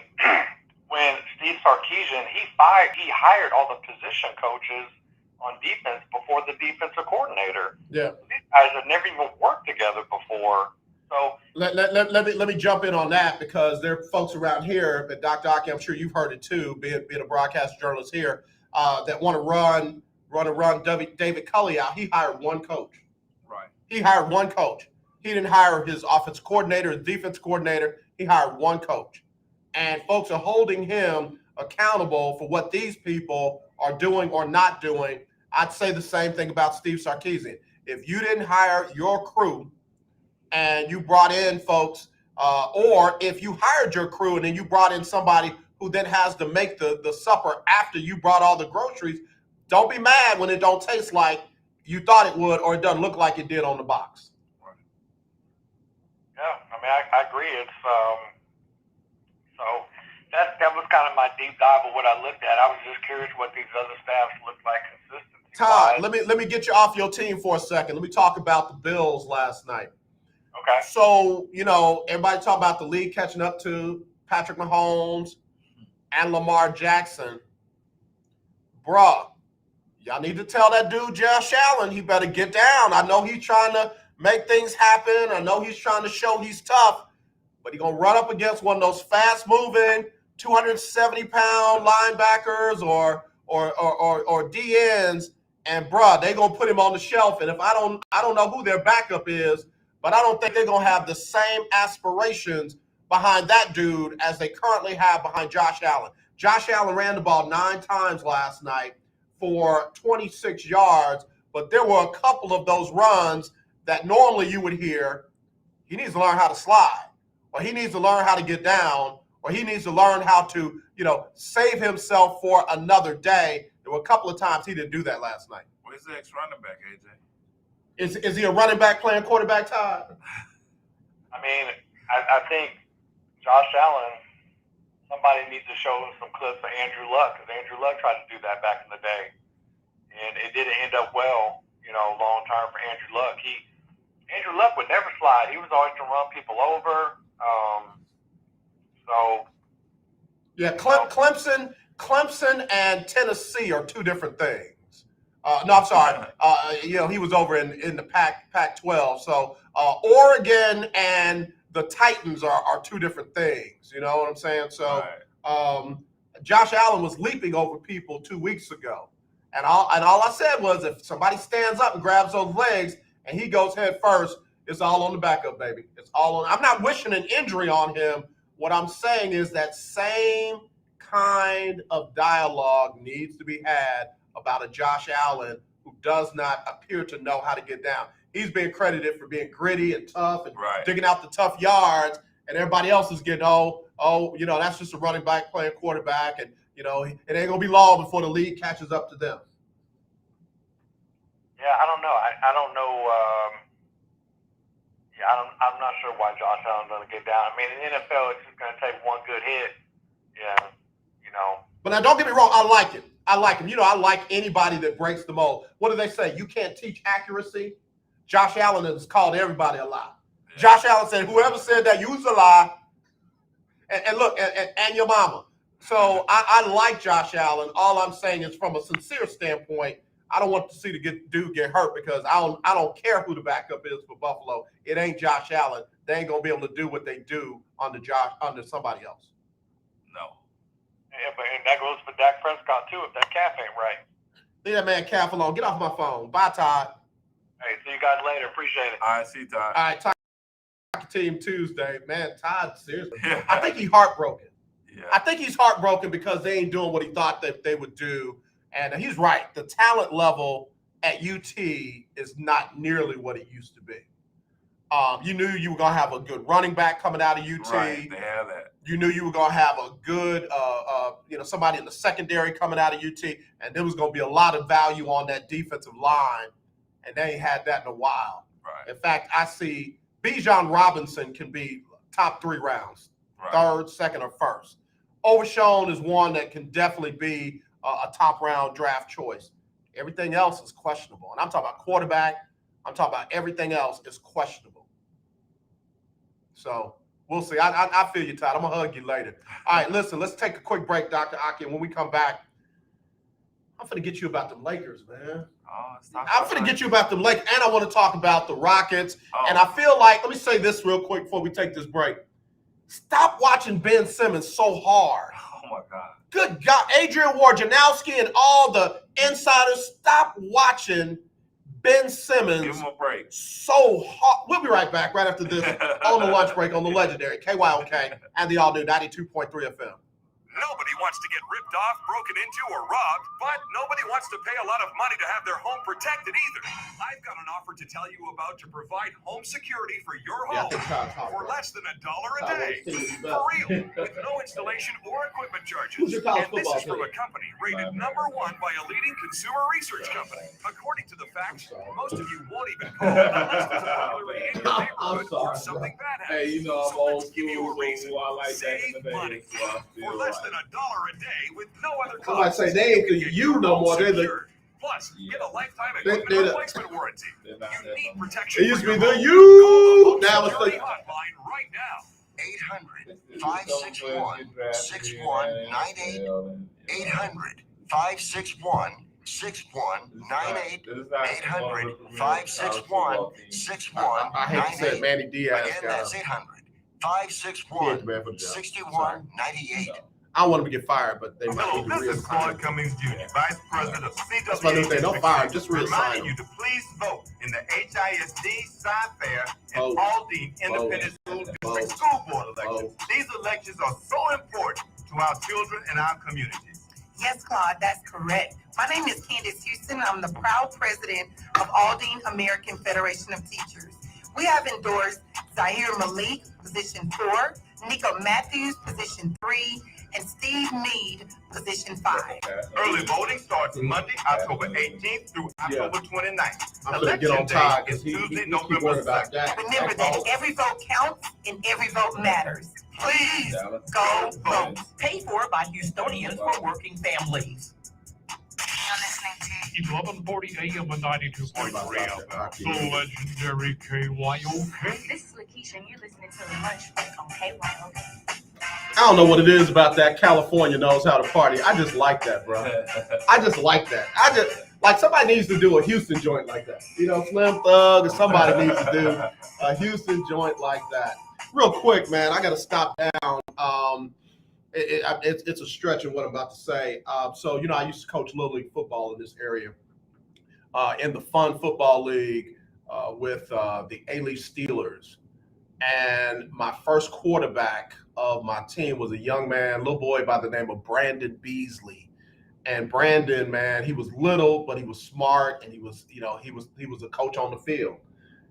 S13: when Steve Sarkisian, he hired all the position coaches on defense before the defensive coordinator.
S3: Yeah.
S13: These guys have never even worked together before. So
S3: let me jump in on that, because there are folks around here, but Dr. Aki, I'm sure you've heard it too, being a broadcast journalist here, that want to run David Culley out. He hired one coach.
S4: Right.
S3: He hired one coach. He didn't hire his offensive coordinator, his defense coordinator. He hired one coach. And folks are holding him accountable for what these people are doing or not doing. I'd say the same thing about Steve Sarkisian. If you didn't hire your crew and you brought in folks, or if you hired your crew and then you brought in somebody who then has to make the supper after you brought all the groceries, don't be mad when it don't taste like you thought it would or it doesn't look like it did on the box.
S13: Right. Yeah, I mean, I agree. It's so that was kind of my deep dive of what I looked at. I was just curious what these other staffs look like consistency.
S3: Todd, let me get you off your team for a second. Let me talk about the Bills last night.
S13: Okay.
S3: So, everybody talk about the league catching up to Patrick Mahomes and Lamar Jackson. Bruh, y'all need to tell that dude, Josh Allen, he better get down. I know he's trying to make things happen. I know he's trying to show he's tough, but he's going to run up against one of those fast-moving, 270-pound linebackers or DNs, and bruh, they're going to put him on the shelf. And if I don't know who their backup is, but I don't think they're going to have the same aspirations behind that dude as they currently have behind Josh Allen. Josh Allen ran the ball 9 times last night for 26 yards, but there were a couple of those runs that normally you would hear, he needs to learn how to slide, or he needs to learn how to get down, or he needs to learn how to, save himself for another day. There were a couple of times he didn't do that last night.
S4: Where's the ex-running back, AJ?
S3: Is he a running back playing quarterback, Todd?
S13: I mean, I think Josh Allen, somebody needs to show some clips of Andrew Luck, because Andrew Luck tried to do that back in the day, and it didn't end up well, long term for Andrew Luck. Andrew Luck would never slide. He was always to run people over.
S3: Yeah, Clemson and Tennessee are two different things. No, I'm sorry. He was over in the Pac-12. So Oregon and the Titans are two different things. You know what I'm saying? So Josh Allen was leaping over people 2 weeks ago. And all I said was, if somebody stands up and grabs those legs and he goes head first, it's all on the backup, baby. It's all on. I'm not wishing an injury on him. What I'm saying is that same kind of dialogue needs to be had about a Josh Allen who does not appear to know how to get down. He's being credited for being gritty and tough and digging out the tough yards, and everybody else is getting, that's just a running back playing quarterback, and it ain't gonna be long before the league catches up to them.
S13: Yeah, I don't know. I don't know. I'm not sure why Josh Allen doesn't get down. I mean, in the NFL, it's just gonna take one good hit. Yeah,
S3: But now, don't get me wrong. I like him. I like anybody that breaks the mold. What do they say? You can't teach accuracy. Josh Allen has called everybody a lie. Yeah. Josh Allen said, whoever said that, you was a lie. And look, and your mama. So I like Josh Allen. All I'm saying is, from a sincere standpoint, I don't want to see the dude get hurt, because I don't care who the backup is for Buffalo. It ain't Josh Allen. They ain't gonna be able to do what they do under somebody else.
S13: No. Yeah, and that goes for Dak Prescott too. If that calf ain't right.
S3: Leave that man calf alone. Get off my phone. Bye, Todd.
S13: Hey, see you guys later. Appreciate it.
S4: All right, see you, Todd.
S3: All right, Talk Team Tuesday. Man, Todd, seriously. I think he's heartbroken. Yeah. I think he's heartbroken because they ain't doing what he thought that they would do. And he's right. The talent level at UT is not nearly what it used to be. You knew you were going to have a good running back coming out of UT.
S4: Right, they have that.
S3: You knew you were going to have a good, somebody in the secondary coming out of UT. And there was going to be a lot of value on that defensive line. And they ain't had that in a while.
S4: Right.
S3: In fact, I see Bijan Robinson can be top 3 rounds, third, second, or first. Overshown is one that can definitely be a top round draft choice. Everything else is questionable. And I'm talking about quarterback. I'm talking about everything else is questionable. So we'll see. I feel you, Todd. I'm going to hug you later. All right, listen, let's take a quick break, Dr. Aki. And when we come back, I'm going to get you about the Lakers, man. I'm going to get you about the Lakers. And I want to talk about the Rockets. And I feel like, let me say this real quick before we take this break. Stop watching Ben Simmons so hard.
S4: Oh, my God.
S3: Good God. Adrian Wojnarowski and all the insiders, stop watching Ben Simmons.
S4: Give him a break.
S3: So hard. We'll be right back right after this on the lunch break on the legendary KYOK and the all-new 92.3 FM.
S14: Nobody wants to get ripped off, broken into, or robbed, but nobody wants to pay a lot of money to have their home protected either. I've got an offer to tell you about to provide home security for your home for less than $1 a day. For real, with no installation or equipment charges. And this is from a company rated #1 by a leading consumer research company. According to the facts, most of you won't even call unless there's a burglary in your neighborhood or something bad happens.
S10: I'm
S14: old school, give you a reason
S10: I like
S14: save money for less than $1 a day with no other cost.
S3: I say they ain't the you no more. They're the
S14: plus get a lifetime equipment replacement warranty. You need protection.
S3: It used to be the you. Now it's the
S14: hotline right now.
S2: 800-561-6198. 800-561-6198. 800-561-6198.
S3: I hate to say Manny Diaz.
S2: Again, that's 800-561-6198.
S3: I want him to get fired, but they might
S14: Hello,
S3: need to
S14: this is Claude Cummings Jr., Vice President of
S3: That's my new thing. Don't fire him. Just reassign
S14: reminding
S3: him.
S14: you to please vote in the HISD, Sci-Fair, and Aldine Independent School District School Board elections. These elections are so important to our children and our communities.
S1: Yes, Claude, that's correct. My name is Candace Houston. I'm the proud president of Aldine American Federation of Teachers. We have endorsed Zahir Malik, position 4, Nico Matthews, position 3, and Steve Meade, position 5.
S14: Early voting starts Monday, October 18th through October 29th.
S3: I'm going to get on Todd because he
S14: Tuesday,
S3: keep
S14: November
S3: worrying about that.
S1: Remember that every vote counts and every vote matters. Please go vote. Paid for by Houstonians for Working Families. You're listening to
S5: 1140 AM and 92.3 FM. The legendary KYOK.
S9: This is Lakeisha, and you're listening to The Lunch Break on KYOK.
S3: I don't know what it is about that. California knows how to party. I just like that, bro. I just like that. I just like somebody needs to do a Houston joint like that. You know, Slim Thug or somebody needs to do a Houston joint like that. Real quick, man, I got to stop down. It's a stretch in what I'm about to say. So, you know, I used to coach Little League football in this area, in the Fun Football League with the A-League Steelers. And my first quarterback of my team was a young man, little boy by the name of Brandon Beasley. And Brandon, man, he was little, but he was smart, and he was a coach on the field.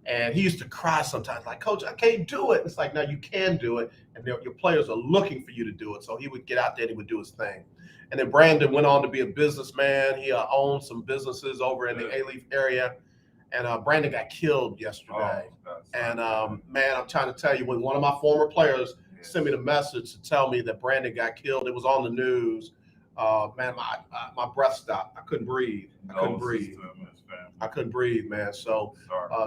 S3: And he used to cry sometimes, like, Coach, I can't do it. It's like, no, you can do it. And your players are looking for you to do it. So he would get out there and he would do his thing. And then Brandon went on to be a businessman. He owned some businesses over in the A-Leaf area. And Brandon got killed yesterday. And, man, I'm trying to tell you, when one of my former players sent me the message to tell me that Brandon got killed, it was on the news. Man, my breath stopped. I couldn't breathe. I couldn't breathe, man. So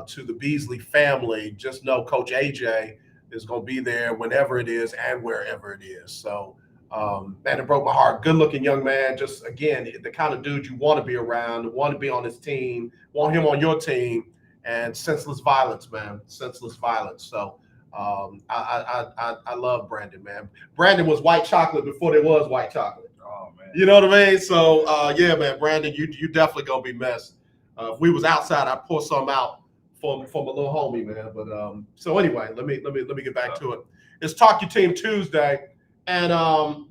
S3: to the Beasley family, just know Coach AJ is going to be there whenever it is and wherever it is. So, man, it broke my heart. Good-looking young man. Just, again, the kind of dude you want to be around, want to be on his team, want him on your team, and senseless violence, man. Senseless violence. So I love Brandon, man. Brandon was white chocolate before there was white chocolate.
S4: Oh, man.
S3: You know what I mean? So, yeah, man, Brandon, you definitely going to be missed. If we was outside, I'd pour some out for a little homie, man. But so anyway, let me get back to it. It's Talk Your Team Tuesday, and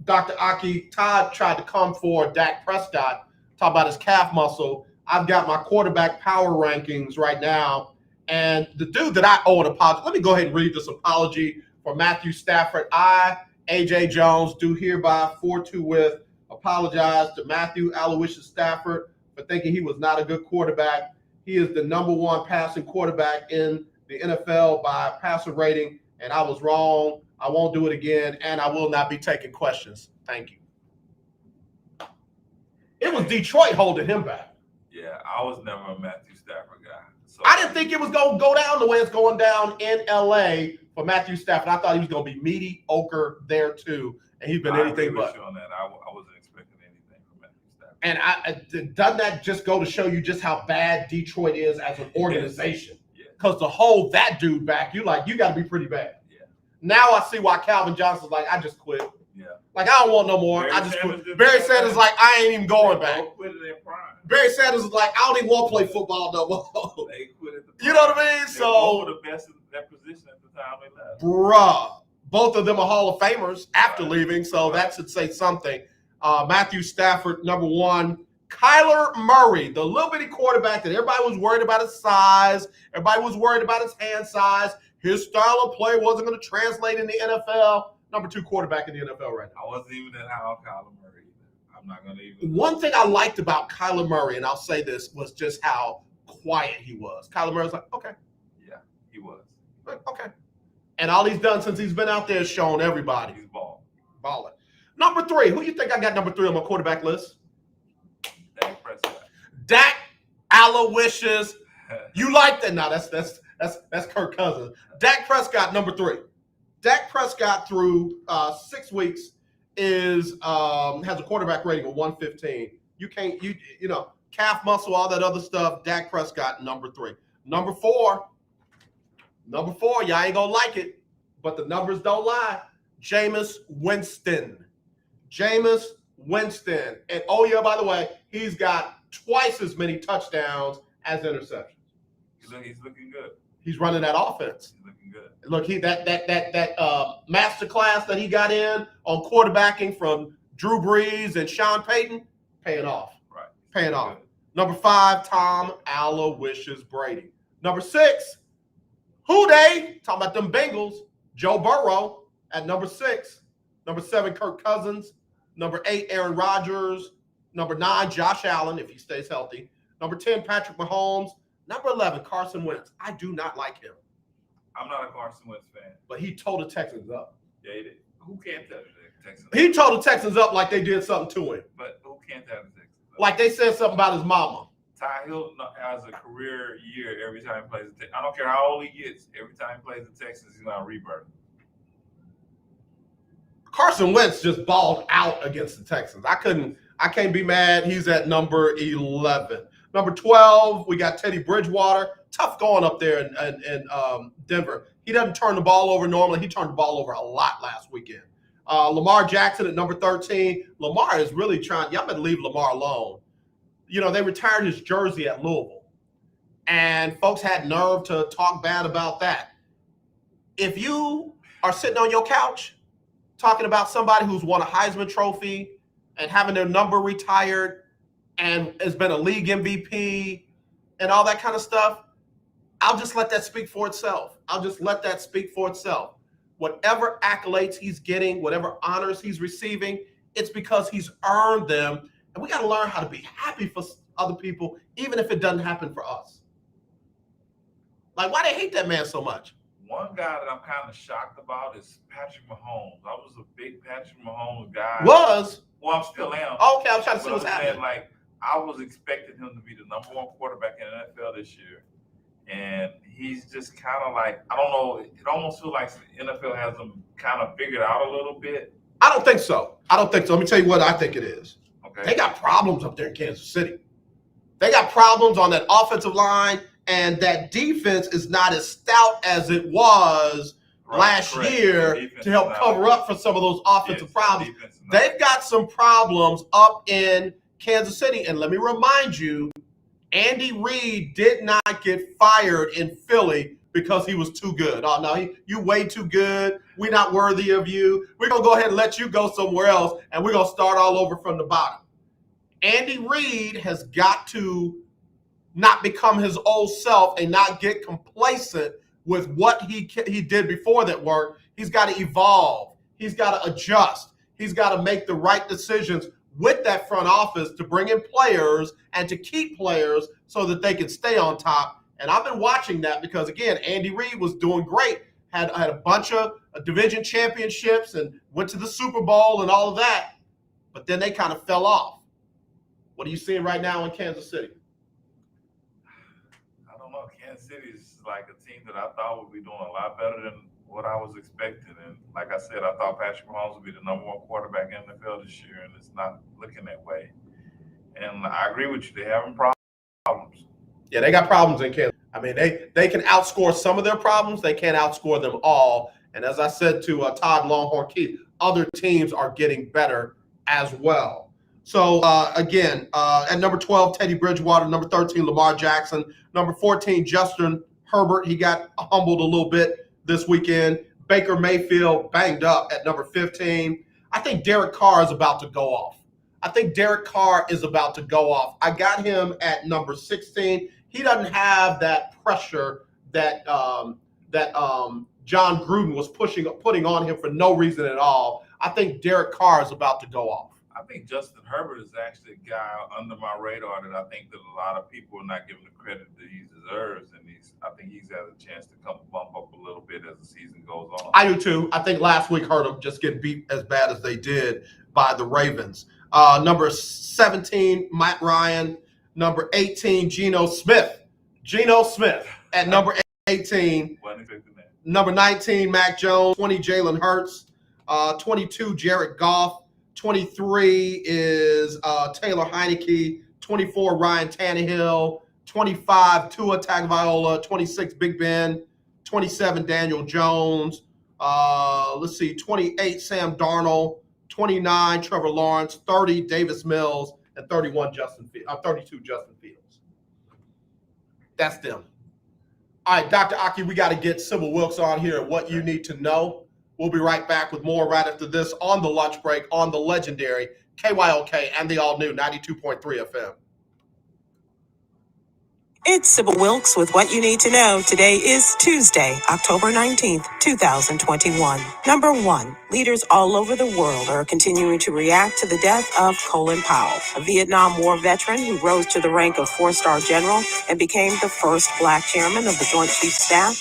S3: Dr. Aki, Todd tried to come for Dak Prescott, talk about his calf muscle. I've got my quarterback power rankings right now, and the dude that I owe an apology. Let me go ahead and read this apology for Matthew Stafford. I, AJ Jones, do hereby forthwith apologize to Matthew Aloysius Stafford for thinking he was not a good quarterback. He is the #1 passing quarterback in the NFL by passer rating, and I was wrong. I won't do it again, and I will not be taking questions. Thank you. It was Detroit holding him back.
S4: Yeah, I was never a Matthew Stafford guy. So
S3: I didn't think it was going to go down the way it's going down in L.A. for Matthew Stafford. I thought he was going to be mediocre there, too, and he's been anything but.
S4: You on that. I wasn't expecting anything from Matthew Stafford.
S3: And doesn't that just go to show you just how bad Detroit is as an organization? Because to hold that dude back, you got to be pretty bad. Yeah. Now I see why Calvin Johnson's like, I just quit. Yeah. Like, I don't want no more. I just quit. Barry Sanders is like, I ain't even going back. Barry Sanders is like, I don't even want to play football no more.
S4: They quit at the
S3: you know what I mean?
S4: So both were the best in that position at the time they left.
S3: Bruh. Both of them are Hall of Famers after leaving, so that should say something. Matthew Stafford, #1. Kyler Murray, the little bitty quarterback that everybody was worried about his size. Everybody was worried about his hand size. His style of play wasn't going to translate in the NFL. #2 quarterback in the NFL right now.
S4: I wasn't even that high on Kyler Murray either. I'm not going to even.
S3: One thing I liked about Kyler Murray, and I'll say this, was just how quiet he was. Kyler Murray was like, okay.
S4: Yeah, he was.
S3: Okay. And all he's done since he's been out there is shown everybody.
S4: He's balling.
S3: #3. Who you think I got #3 on my quarterback list?
S4: Dak Prescott.
S3: Dak Aloysius. You like that? No, that's Kirk Cousins. Dak Prescott, #3. Dak Prescott through 6 weeks has a quarterback rating of 115. You can't calf muscle, all that other stuff. Dak Prescott, #3. Number four, y'all ain't gonna like it, but the numbers don't lie. Jameis Winston. And oh yeah, by the way, he's got twice as many touchdowns as interceptions.
S4: He's looking good.
S3: He's running that offense.
S4: He's looking good.
S3: Look, that master class that he got in on quarterbacking from Drew Brees and Sean Payton, paying off.
S4: Right.
S3: Paying off. #5, Tom Aloysius Brady. #6, who they? Talking about them Bengals, Joe Burrow at #6. Number 7, Kirk Cousins. Number 8, Aaron Rodgers. Number 9, Josh Allen, if he stays healthy. Number 10, Patrick Mahomes. Number 11, Carson Wentz. I do not like him.
S4: I'm not a Carson Wentz fan.
S3: But he tore the Texans up.
S4: Yeah, he did. Who can't tell the Texans?
S3: He tore the Texans up like they did something to him.
S4: But who can't tell the Texans?
S3: Like they said something about his mama.
S4: Ty Hilton has a career year every time he plays the Texans. I don't care how old he gets. Every time he plays the Texans, he's going to rebirth.
S3: Carson Wentz just balled out against the Texans. I can't be mad. He's at number 11. Number 12, we got Teddy Bridgewater. Tough going up there in Denver. He doesn't turn the ball over normally. He turned the ball over a lot last weekend. Lamar Jackson at number 13. Lamar is really trying. Y'all better leave Lamar alone. You know, they retired his jersey at Louisville. And folks had nerve to talk bad about that. If you are sitting on your couch talking about somebody who's won a Heisman Trophy and having their number retired and has been a league MVP and all that kind of stuff, I'll just let that speak for itself. Whatever accolades he's getting, whatever honors he's receiving, it's because he's earned them. And we got to learn how to be happy for other people, even if it doesn't happen for us. Like, why they hate that man so much?
S4: One guy that I'm kind of shocked about is Patrick Mahomes. I was a big Patrick Mahomes guy.
S3: Well,
S4: I still am.
S3: Okay, I'm trying to see what's happening.
S4: Like, I was expecting him to be the number 1 quarterback in the NFL this year. And he's just kind of like, I don't know, it almost feels like the NFL has him kind of figured out a little bit.
S3: I don't think so. Let me tell you what I think it is.
S4: Okay.
S3: They got problems up there in Kansas City. They got problems on that offensive line, and that defense is not as stout as it was last year to help cover up for some of those offensive problems. They've got some problems up in Kansas City. And let me remind you, Andy Reid did not get fired in Philly because he was too good. Oh, no, you way too good. We're not worthy of you. We're going to go ahead and let you go somewhere else, and we're going to start all over from the bottom. Andy Reid has got to not become his old self and not get complacent with what he did before that worked. He's got to evolve. He's got to adjust. He's got to make the right decisions with that front office to bring in players and to keep players so that they can stay on top. And I've been watching that because, again, Andy Reid was doing great, had a bunch of division championships and went to the Super Bowl and all of that. But then they kind of fell off. What are you seeing right now in Kansas City?
S4: I don't know. Kansas City is like a team that I thought would be doing a lot better than what I was expecting. And like I said, I thought Patrick Mahomes would be the number 1 quarterback in the NFL this year, and it's not looking that way. And I agree with you. They're having problems.
S3: Yeah, they got problems in Kansas. I mean, they can outscore some of their problems. They can't outscore them all. And as I said to Todd Longhorn Keith, other teams are getting better as well. So, again, at number 12, Teddy Bridgewater. Number 13, Lamar Jackson. Number 14, Justin Herbert. He got humbled a little bit this weekend. Baker Mayfield banged up at number 15. I think Derek Carr is about to go off. I got him at number 16. He doesn't have that pressure that John Gruden was putting on him for no reason at all. I think Derek Carr is about to go off.
S4: I think Justin Herbert is actually a guy under my radar that I think that a lot of people are not giving the credit that he deserves, and I think he's had a chance to come bump up a little bit as the season goes on.
S3: I do too. I think last week hurt them just get beat as bad as they did by the Ravens. Number 17, Matt Ryan. Number 18, Geno Smith. At number 18. Number 19, Mac Jones. 20, Jalen Hurts. 22, Jared Goff. 23 is Taylor Heineke. 24, Ryan Tannehill. 25, Tua Tagovailoa. 26, Big Ben. 27, Daniel Jones. 28, Sam Darnold. 29, Trevor Lawrence. 30, Davis Mills. And 32, Justin Fields. That's them. All right, Dr. Aki, we got to get Sybil Wilkes on here. What you need to know. We'll be right back with more right after this on the lunch break on the legendary KYOK and the all-new 92.3 FM.
S15: It's Sybil Wilkes with what you need to know. Today is Tuesday, October 19th, 2021. Number one, leaders all over the world are continuing to react to the death of Colin Powell, a Vietnam War veteran who rose to the rank of 4-star general and became the first Black chairman of the Joint Chiefs Staff,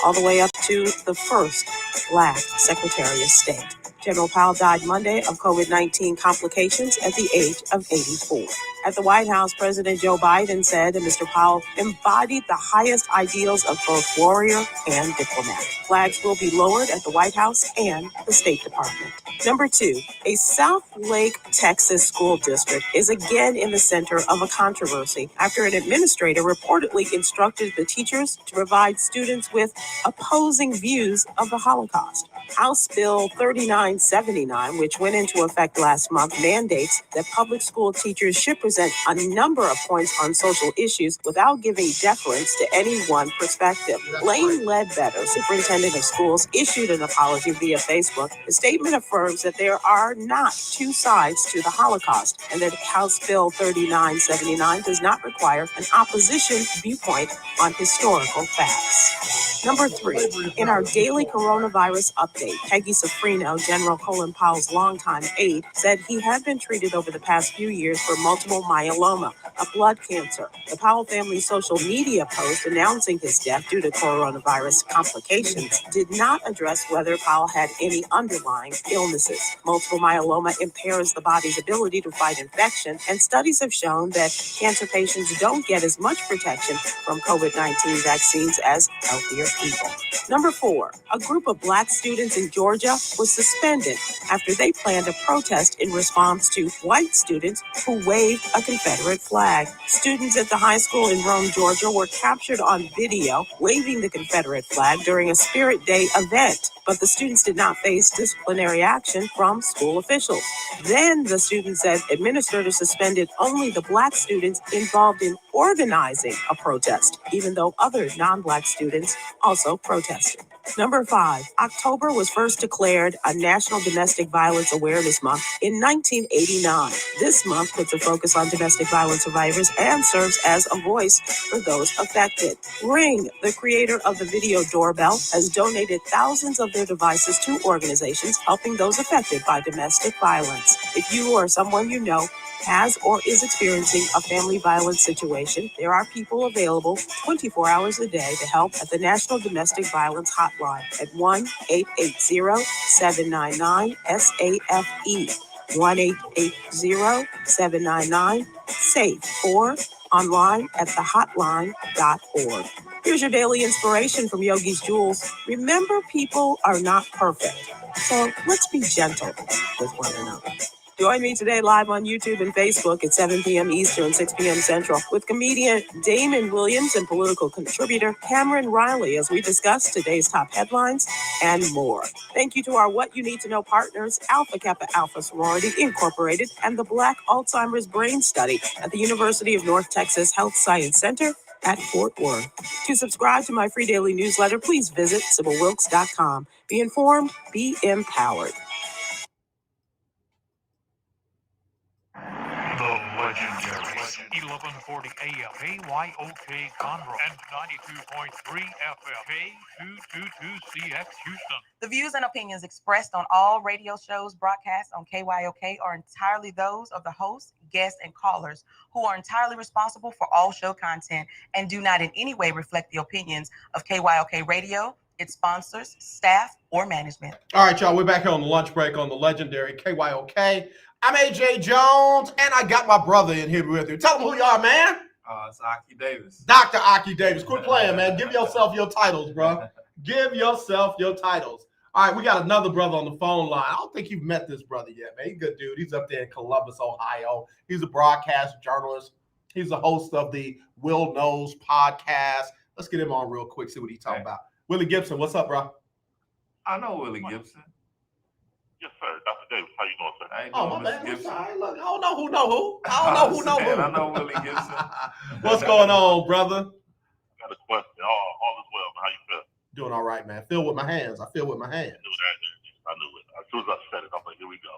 S15: all the way up to the first Black Secretary of State. General Powell died Monday of COVID-19 complications at the age of 84. At the White House, President Joe Biden said that Mr. Powell embodied the highest ideals of both warrior and diplomat. Flags will be lowered at the White House and the State Department. Number two, a South Lake, Texas school district is again in the center of a controversy after an administrator reportedly instructed the teachers to provide students with opposing views of the Holocaust. House Bill 3979, which went into effect last month, mandates that public school teachers should present a number of points on social issues without giving deference to any one perspective. Lane Ledbetter, superintendent of schools, issued an apology via Facebook. The statement affirms that there are not two sides to the Holocaust and that House Bill 3979 does not require an opposition viewpoint on historical facts. Number three, in our daily coronavirus update, Peggy Sofrino, General Colin Powell's longtime aide, said he had been treated over the past few years for multiple myeloma, a blood cancer. The Powell family's social media post announcing his death due to coronavirus complications did not address whether Powell had any underlying illnesses. Multiple myeloma impairs the body's ability to fight infection, and studies have shown that cancer patients don't get as much protection from COVID-19 vaccines as healthier people. Number four, a group of Black students in Georgia was suspended after they planned a protest in response to white students who waved a Confederate flag. Students at the high school in Rome, Georgia were captured on video waving the Confederate flag during a Spirit Day event, but the students did not face disciplinary action from school officials. Then the students said administrators suspended only the Black students involved in organizing a protest, even though other non-Black students also protested. Number five, October was first declared a National Domestic Violence Awareness Month in 1989. This month puts a focus on domestic violence survivors and serves as a voice for those affected. Ring, the creator of the video doorbell, has donated thousands of their devices to organizations helping those affected by domestic violence. If you or someone you know has or is experiencing a family violence situation, there are people available 24 hours a day to help at the National Domestic Violence Hotline at 1-880-799-SAFE, 1-880-799-SAFE, or online at thehotline.org. Here's your daily inspiration from Yogi's Jewels. Remember, people are not perfect, so let's be gentle with one another. Join me today live on YouTube and Facebook at 7 p.m. Eastern, 6 p.m. Central with comedian Damon Williams and political contributor Cameron Riley as we discuss today's top headlines and more. Thank you to our What You Need to Know partners, Alpha Kappa Alpha Sorority Incorporated and the Black Alzheimer's Brain Study at the University of North Texas Health Science Center at Fort Worth. To subscribe to my free daily newsletter, please visit SybilWilkes.com. Be informed, be empowered.
S5: The legendary 1140 AM KYOK Conroe and 92.3 FM K222CX Houston.
S1: The views and opinions expressed on all radio shows broadcast on KYOK are entirely those of the host, guests, and callers who are entirely responsible for all show content and do not in any way reflect the opinions of KYOK Radio, its sponsors, staff, or management.
S3: All right, y'all, we're back here on the lunch break on the legendary KYOK. I'm AJ Jones, and I got my brother in here with you. Tell them who you are, man.
S4: It's Aki Davis.
S3: Dr. Aki Davis. Quit playing, man. Give yourself your titles, bro. Give yourself your titles. All right, we got another brother on the phone line. I don't think you've met this brother yet, man. He's a good dude. He's up there in Columbus, Ohio. He's a broadcast journalist. He's the host of the Will Knows podcast. Let's get him on real quick, see what he's talking about. Willie Gibson, what's up, bro?
S4: I know Willie Gibson.
S16: Yes, sir. Dr. Davis, how you doing, sir?
S4: How you
S3: Oh,
S4: doing,
S3: my
S4: Mr.
S3: bad. I'm
S4: Gibson?
S3: sorry. Look, I don't know who know who. I don't know who know who.
S4: I know Willie Gibson.
S3: What's going on, brother?
S16: Got a question. All is well, man. How you feel?
S3: Doing all right, man. Feel with my hands. I feel with my hands.
S16: I knew that. I knew it. As soon as I said it, I'm like, here we go.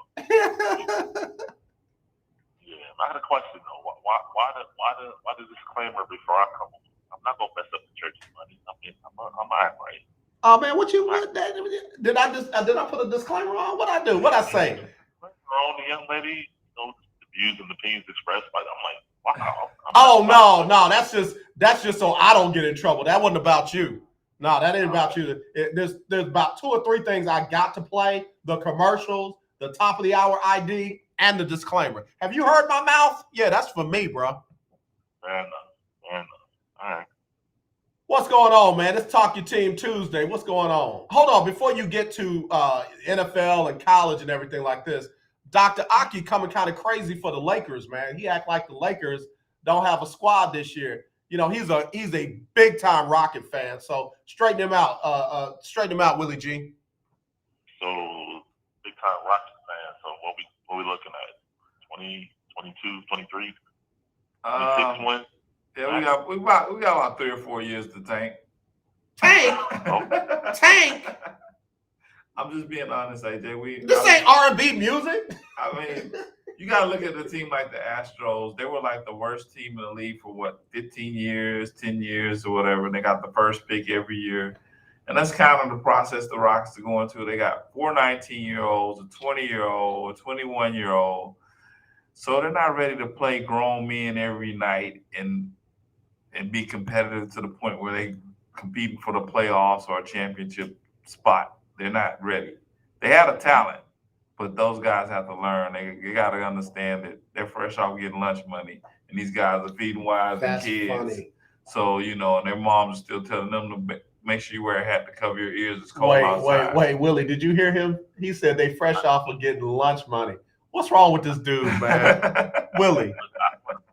S16: Yeah, I had a question though. Why the disclaimer before I come on?
S3: Oh man, what did I put a disclaimer on? What I do? What I say?
S16: On the young lady, the views and opinions expressed by them. I'm like, wow.
S3: Oh no, that's just so I don't get in trouble. That wasn't about you. No, that ain't about you. There's about 2 or 3 things I got to play: the commercials, the top of the hour ID, and the disclaimer. Have you heard my mouth? Yeah, that's for me, bro.
S16: Fair enough. All right.
S3: What's going on, man? It's Talk Your Team Tuesday. What's going on? Hold on, before you get to NFL and college and everything like this, Dr. Aki coming kind of crazy for the Lakers, man. He act like the Lakers don't have a squad this year. You know, he's a big time Rocket fan. So straighten him out. Willie G.
S16: So big time Rocket fan. So what we looking at? 20, 22, 23, 26 wins.
S4: Yeah, we got about 3 or 4 years to tank.
S3: Tank.
S4: I'm just being honest, AJ.
S3: This ain't R&B music.
S4: I mean, you got to look at the team like the Astros. They were like the worst team in the league for 15 years, 10 years or whatever. And they got the first pick every year. And that's kind of the process the Rockets are going through. They got 4 19-year-olds, a 20-year-old, a 21-year-old. So they're not ready to play grown men every night and be competitive to the point where they competing for the playoffs or a championship spot. They're not ready. They have a talent, but those guys have to learn. They got to understand that they're fresh off getting lunch money, and these guys are feeding wives and kids.
S3: Funny.
S4: So, and their moms are still telling them to make sure you wear a hat to cover your ears. It's cold outside.
S3: Wait, Willie, did you hear him? He said they fresh off of getting lunch money. What's wrong with this dude, man? Willie.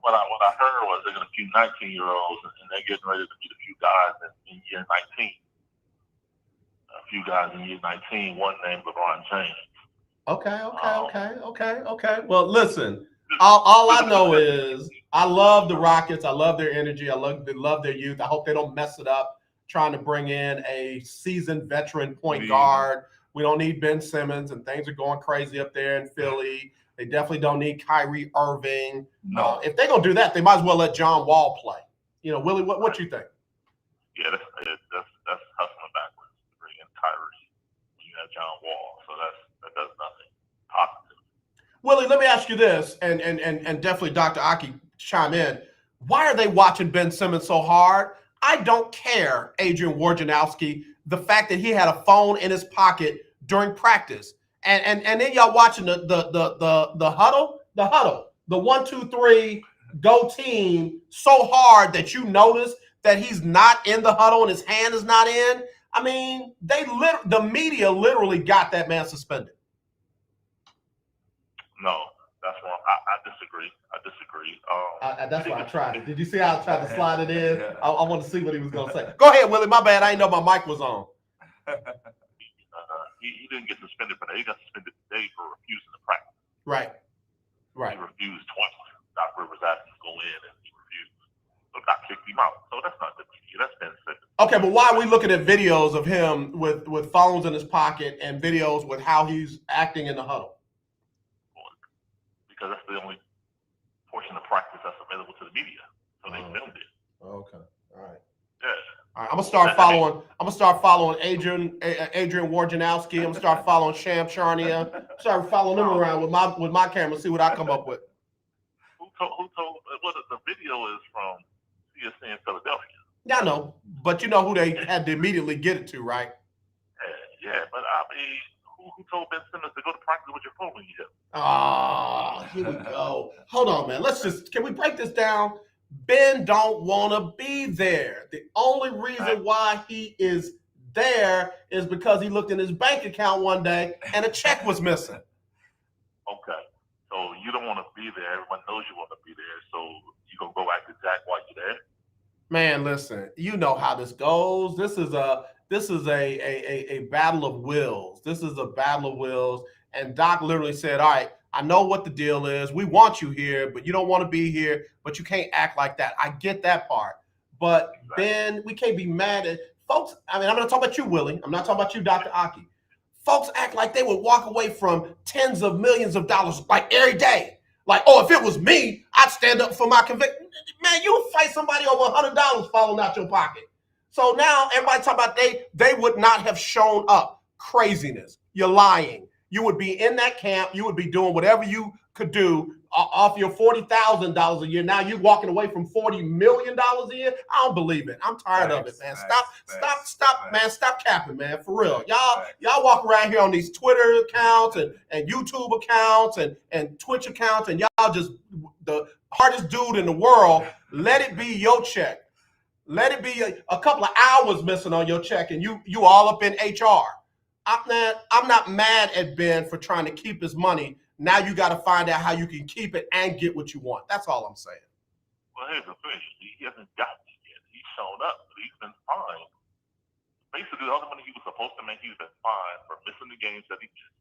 S16: What I heard was they're going to few 19-year-olds, and they're getting ready to meet a few guys in year 19. A few guys in year 19, one named LeBron James.
S3: Okay. Well, listen, all I know is I love the Rockets. I love their energy. I love their youth. I hope they don't mess it up trying to bring in a seasoned veteran point guard. We don't need Ben Simmons, and things are going crazy up there in Philly. They definitely don't need Kyrie Irving.
S4: No.
S3: If they're going to do that, they might as well let John Wall play. Willie, what you think?
S16: Yeah, that's hustling backwards to bring in Kyrie when you have John Wall. So that does nothing positive.
S3: Willie, let me ask you this, and definitely Dr. Aki chime in. Why are they watching Ben Simmons so hard? I don't care, Adrian Wojnarowski, the fact that he had a phone in his pocket during practice. And then y'all watching the huddle, the 1, 2, 3 go team so hard that you notice that he's not in the huddle and his hand is not in. I mean, the media literally got that man suspended.
S16: No, that's wrong. I disagree.
S3: That's why I tried it. Did you see how I tried to slide it in? Yeah. I want to see what he was going to say. Go ahead, Willie. My bad. I didn't know my mic was on.
S16: He didn't get suspended for that. He got suspended today for refusing to practice.
S3: Right.
S16: He refused twice. Doc Rivers asked him to go in, and he refused. So Doc kicked him out. So that's not the media. That's Ben Simmons. Okay, but why are we looking at videos of him with phones in his pocket and videos with how he's acting in the huddle? Because that's the only portion of practice that's available to the media. So they filmed it.
S3: Okay. All right.
S16: Yeah.
S3: All right, I'm gonna start following Adrian Wojnarowski. I'm gonna start following Sham Charania. Start following them around with my camera. See what I come up with.
S16: Who told? Well, the video is from CSN Philadelphia.
S3: Yeah, I know, but you know who they had to immediately get it to, right?
S16: Yeah, but I mean, who told Ben Simmons to go to practice with your phone when you hit?
S3: Ah, here we go. Hold on, man. Can we break this down? Ben don't want to be there. The only reason why he is there is because he looked in his bank account one day and a check was missing.
S16: Okay. So you don't want to be there. Everyone knows you want to be there. So you going to go act Jack while you're there?
S3: Man, listen, you know how this goes. This is a battle of wills. This is a battle of wills. And Doc literally said, all right, I know what the deal is. We want you here, but you don't want to be here, but you can't act like that. I get that part. But Ben, we can't be mad at folks. I mean, I'm going to talk about you, Willie. I'm not talking about you, Dr. Aki. Folks act like they would walk away from tens of millions of dollars like every day. Like, oh, if it was me, I'd stand up for my conviction. Man, you would fight somebody over $100 falling out your pocket. So now everybody talking about they would not have shown up. Craziness. You're lying. You would be in that camp. You would be doing whatever you could do off your $40,000 a year. Now you're walking away from $40 million a year. I don't believe it. I'm tired of it, man. Stop, man. Stop capping, man. For real. Y'all walk around here on these Twitter accounts and YouTube accounts and Twitch accounts, and y'all just the hardest dude in the world. Let it be your check. Let it be a couple of hours missing on your check, and you all up in HR. I'm not mad at Ben for trying to keep his money. Now you got to find out how you can keep it and get what you want. That's all I'm saying.
S16: Well, here's the thing. He hasn't gotten it yet. He's shown up, but he's been fined. Basically, all the money he was supposed to make, he's been fined for missing the games that he missed.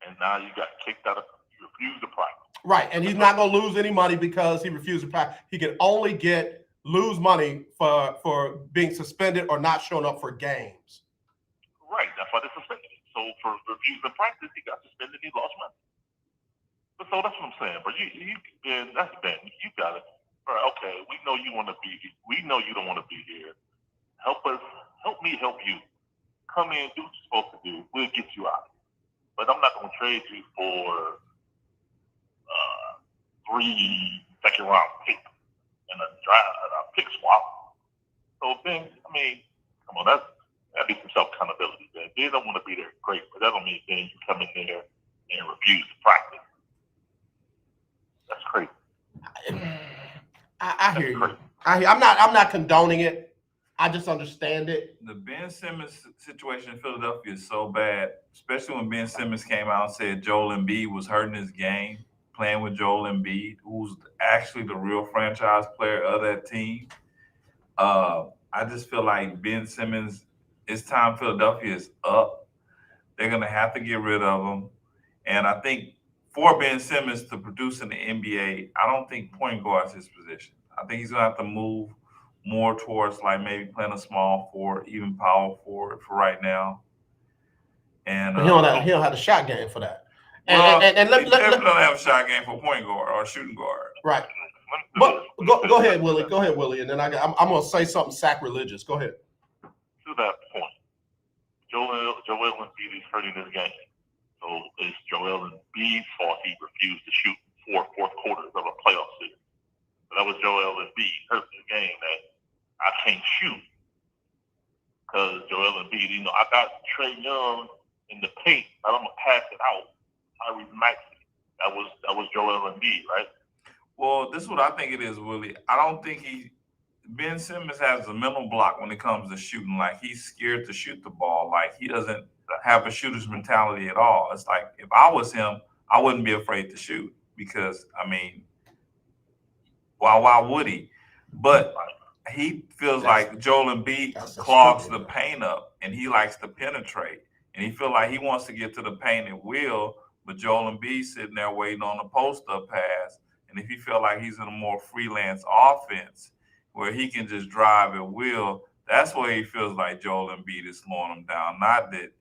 S16: And now you got kicked out of, you refused to practice. Right, and he's not going to lose any money because he refused to practice. He can only lose money for being suspended or not showing up for games. Right, that's why they suspended him. So for refusing to practice, he got suspended. He lost money. So that's what I'm saying. But that's Ben. You got it. All right, okay, we know you want to be here. We know you don't want to be here. Help us. Help me help you. Come in, do what you're supposed to do. We'll get you out. But I'm not going to trade you for 3 second-round picks and a pick swap. So Ben, I mean, come on, that needs some self-accountability. They don't want to be there, great, but that don't mean then you come in there and refuse to practice. That's crazy.
S3: I hear you. I'm not condoning it. I just understand it.
S4: The Ben Simmons situation in Philadelphia is so bad, especially when Ben Simmons came out and said Joel Embiid was hurting his game, playing with Joel Embiid, who's actually the real franchise player of that team. I just feel like Ben Simmons, it's time Philadelphia is up. They're going to have to get rid of him. And I think for Ben Simmons to produce in the NBA, I don't think point guard is his position. I think he's going to have to move more towards like maybe playing a small forward, even power forward for right now. And
S3: he don't have the shot game for that.
S4: He definitely don't have a shot game for point guard or shooting guard.
S3: Right. But go ahead, Willie. Go ahead, Willie. And then I'm going to say something sacrilegious. Go ahead.
S16: To that point, Joel Embiid is hurting this game. So it's Joel Embiid's fault he refused to shoot 4 fourth quarters of a playoff series. So that was Joel Embiid hurting the game that I can't shoot because Joel Embiid. I got Trae Young in the paint. I'm gonna pass it out. Tyrese Maxey. That was Joel Embiid, right?
S4: Well, this is what I think it is, Willie. I don't think Ben Simmons has a mental block when it comes to shooting. Like, he's scared to shoot the ball. Like, he doesn't have a shooter's mentality at all. It's like, if I was him, I wouldn't be afraid to shoot because, I mean, why would he? But he feels like Joel Embiid clogs the paint up and he likes to penetrate. And he feels like he wants to get to the paint at will, but Joel Embiid sitting there waiting on the post-up pass. And if he feel like he's in a more freelance offense where he can just drive at will, that's where he feels like Joel Embiid is slowing him down. Not that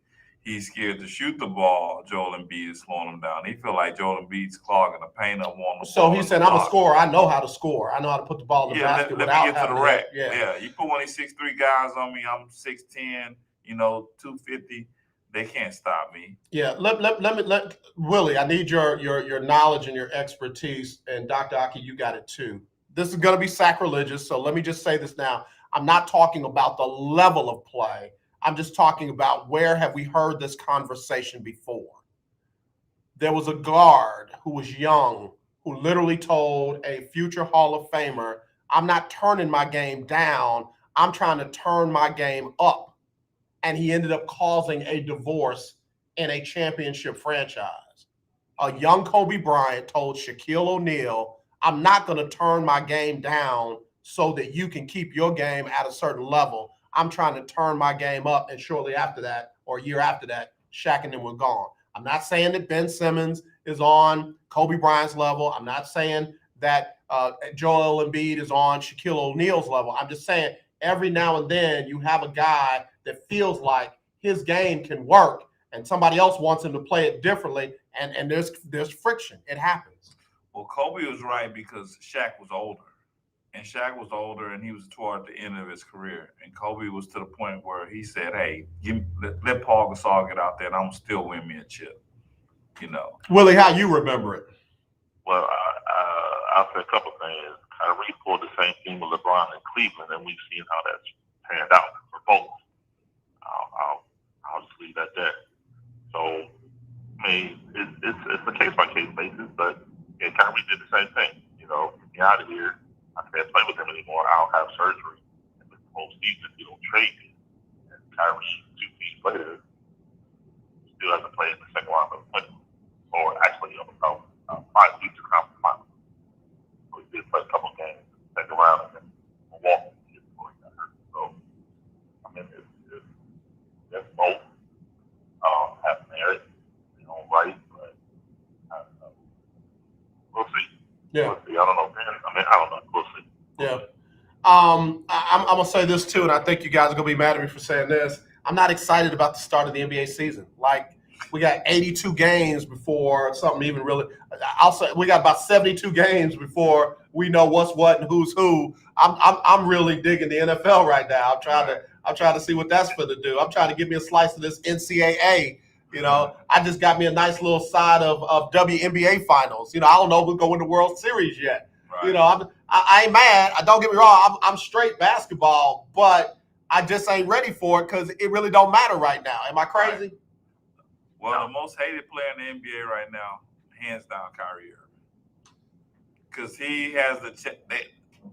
S4: he's scared to shoot the ball, Joel Embiid is slowing him down. He feel like Joel Embiid's clogging the paint up on the
S3: So he said, I'm a scorer. I know how to score. I know how to put the ball in the basket
S4: let me get to the rack. Yeah, you put one of these 6'3" guys on me, I'm 6'10", 250. They can't stop me.
S3: Yeah, let Willie, I need your knowledge and your expertise, and Dr. Aki, you got it too. This is going to be sacrilegious, so let me just say this now. I'm not talking about the level of play. I'm just talking about where have we heard this conversation before. There was a guard who was young who literally told a future Hall of Famer, I'm not turning my game down. I'm trying to turn my game up. And he ended up causing a divorce in a championship franchise. A young Kobe Bryant told Shaquille O'Neal, I'm not going to turn my game down so that you can keep your game at a certain level. I'm trying to turn my game up. And shortly after that, or a year after that, Shaq and them were gone. I'm not saying that Ben Simmons is on Kobe Bryant's level. I'm not saying that Joel Embiid is on Shaquille O'Neal's level. I'm just saying every now and then you have a guy that feels like his game can work and somebody else wants him to play it differently, and there's friction. It happens.
S4: Well, Kobe was right because Shaq was older. and Shaq was older, and he was toward the end of his career. And Kobe was to the point where he said, "Hey, let Paul Gasol get out there, and I'm gonna still win me a chip." You know,
S3: Willie, how you remember it?
S16: Well, I'll say a couple things. Kyrie pulled the same thing with LeBron in Cleveland, and we've seen how that's panned out for both. I'll just leave it at that. So, I mean, it's a case by case basis, but yeah, Kyrie did the same thing. You know, get me out of here. I can't play with him anymore. I'll have surgery. And the whole season, you don't trade me. And Kyrie, 2 weeks later, still hasn't played in the second round of the playoffs. Or actually, about 5 weeks of conference final. So he did play a couple games in the second round and then Milwaukee before he got hurt. So, I mean, it's both have merit, you know, right? But we'll see.
S3: Yeah.
S16: We'll see. I don't know. I don't know. We'll see.
S3: Yeah. I'm gonna say this too, and I think you guys are gonna be mad at me for saying this. I'm not excited about the start of the NBA season. Like, we got 82 games before something even really. I'll say we got about 72 games before we know what's what and who's who. I'm really digging the NFL right now. I'm trying to see what that's going to do. I'm trying to give me a slice of this NCAA. You know, I just got me a nice little side of WNBA finals. You know, I don't know if we'll go into World Series yet. Right. You know, I ain't mad. Don't get me wrong. I'm straight basketball, but I just ain't ready for it because it really don't matter right now. Am I crazy?
S4: Right. Well, the most hated player in the NBA right now, hands down, Kyrie Irving, because he has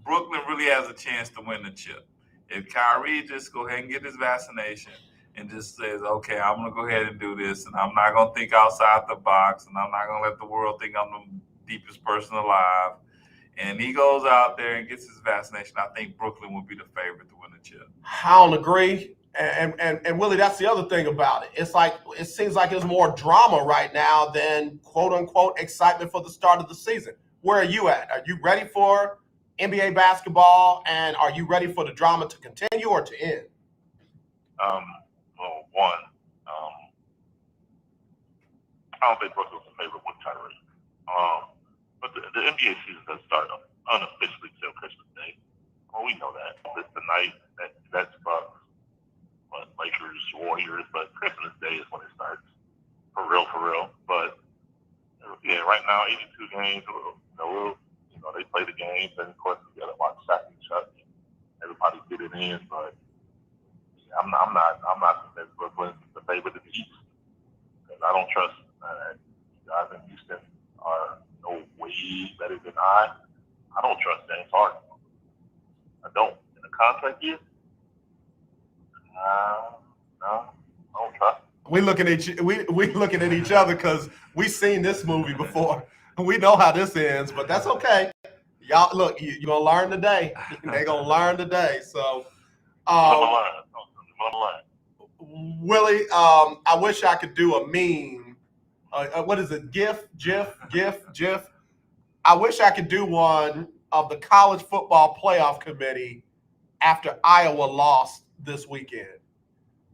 S4: Brooklyn really has a chance to win the chip. If Kyrie just go ahead and get his vaccination and just says, "Okay, I'm gonna go ahead and do this, and I'm not gonna think outside the box, and I'm not gonna let the world think I'm the deepest person alive," and he goes out there and gets his vaccination, I think Brooklyn would be the favorite to win the chip.
S3: I don't agree. And Willie, that's the other thing about it. It's like it seems like there's more drama right now than quote unquote excitement for the start of the season. Where are you at? Are you ready for NBA basketball, and are you ready for the drama to continue or to end?
S16: Well, one, I don't think Brooklyn's a favorite with Kyrie. But the NBA season doesn't start unofficially till Christmas Day. Well, we know that. It's the night that's Bucks, Lakers, Warriors, but Christmas Day is when it starts. For real. But yeah, right now, 82 games, they play the games, and of course, you got to watch Shaq and Chuck. Everybody get it in, but yeah, I'm not convinced Brooklyn's the favorite in the East. Because I don't trust you guys in Houston are way better than I don't trust James Harden. I don't. In a contract year, no, I don't trust.
S3: We looking at each other because we seen this movie before. We know how this ends, but that's okay. Y'all, look, you're gonna learn today. They're gonna learn today. So, Willie, I wish I could do a meme. What is it? GIF. I wish I could do one of the college football playoff committee after Iowa lost this weekend,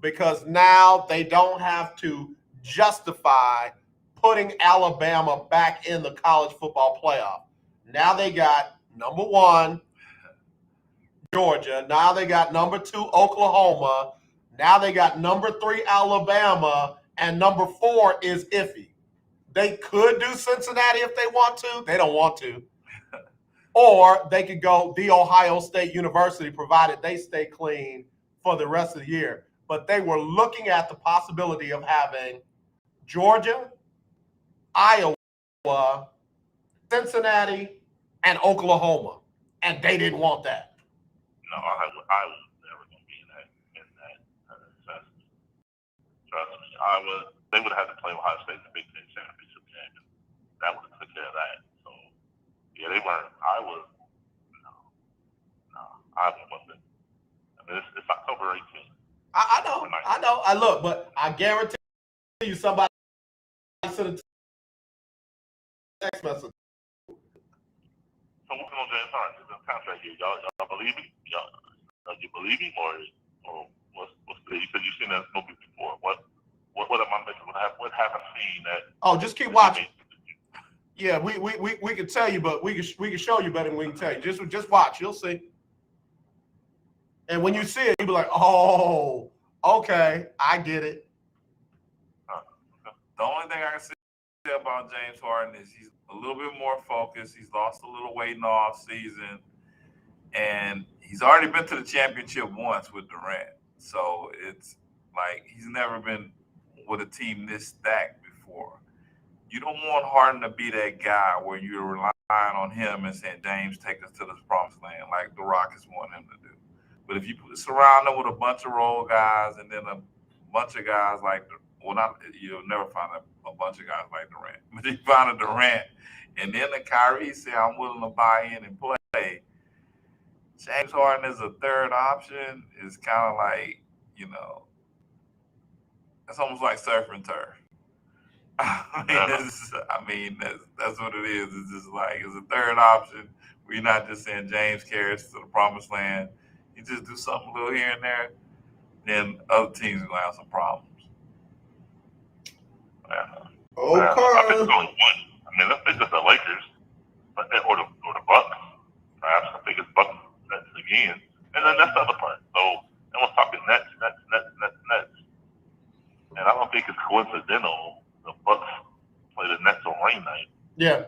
S3: because now they don't have to justify putting Alabama back in the college football playoff. Now they got number 1, Georgia. Now they got number 2, Oklahoma. Now they got number 3, Alabama. And number 4 is iffy. They could do Cincinnati if they want to. They don't want to. Or they could go The Ohio State University, provided they stay clean for the rest of the year. But they were looking at the possibility of having Georgia, Iowa, Cincinnati, and Oklahoma. And they didn't want that.
S16: No, I was never going to be in that sense. Trust me. They would have had to play Ohio State in the Big Ten championship game. That would have took care of that. So, yeah, they weren't. Iowa wasn't. I mean, it's October 18th.
S3: I know. I look, but I guarantee you somebody sent a text message.
S16: So what's on James Harden? It's a contract here. Y'all believe me? You believe me, or what's you said you've seen that movie before? What am I missing? What haven't I seen that?
S3: Oh, just keep watching. Yeah, we can tell you, but we can show you better than we can tell you. Just watch, you'll see. And when you see it, you'll be like, oh, okay, I get it.
S4: The only thing I can say about James Harden is he's a little bit more focused. He's lost a little weight in the off season, and he's already been to the championship once with Durant. So it's like he's never been with a team this stacked before. You don't want Harden to be that guy where you're relying on him and saying, James, take us to this promised land, like the Rockets want him to do. But if you surround him with a bunch of role guys and then a bunch of guys like, you'll never find a bunch of guys like Durant. But you find a Durant, and then the Kyrie say, I'm willing to buy in and play. James Harden as a third option is kind of like, it's almost like surf and turf. That's what it is. It's just like it's a third option. We're not just saying James carries to the promised land. You just do something a little here and there, then other teams are gonna have some problems.
S16: Okay. I think it's only one. I mean, it's just the Lakers, or the Bucks. Perhaps I think it's Bucks Nets again, and then that's the other part. So everyone's talking Nets. And I don't think it's coincidental the Bucks play the Nets on rain night.
S3: Yeah.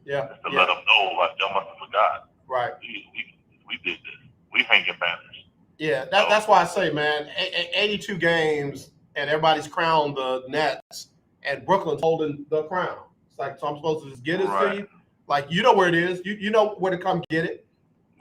S16: Just to let them know, like, y'all must have forgot.
S3: Right.
S16: We did this. We hanging banners.
S3: Yeah, that's why I say, man, 82 games and everybody's crowned the Nets and Brooklyn's holding the crown. It's like, so I'm supposed to just get it to you? Like, you know where it is. You know where to come get it.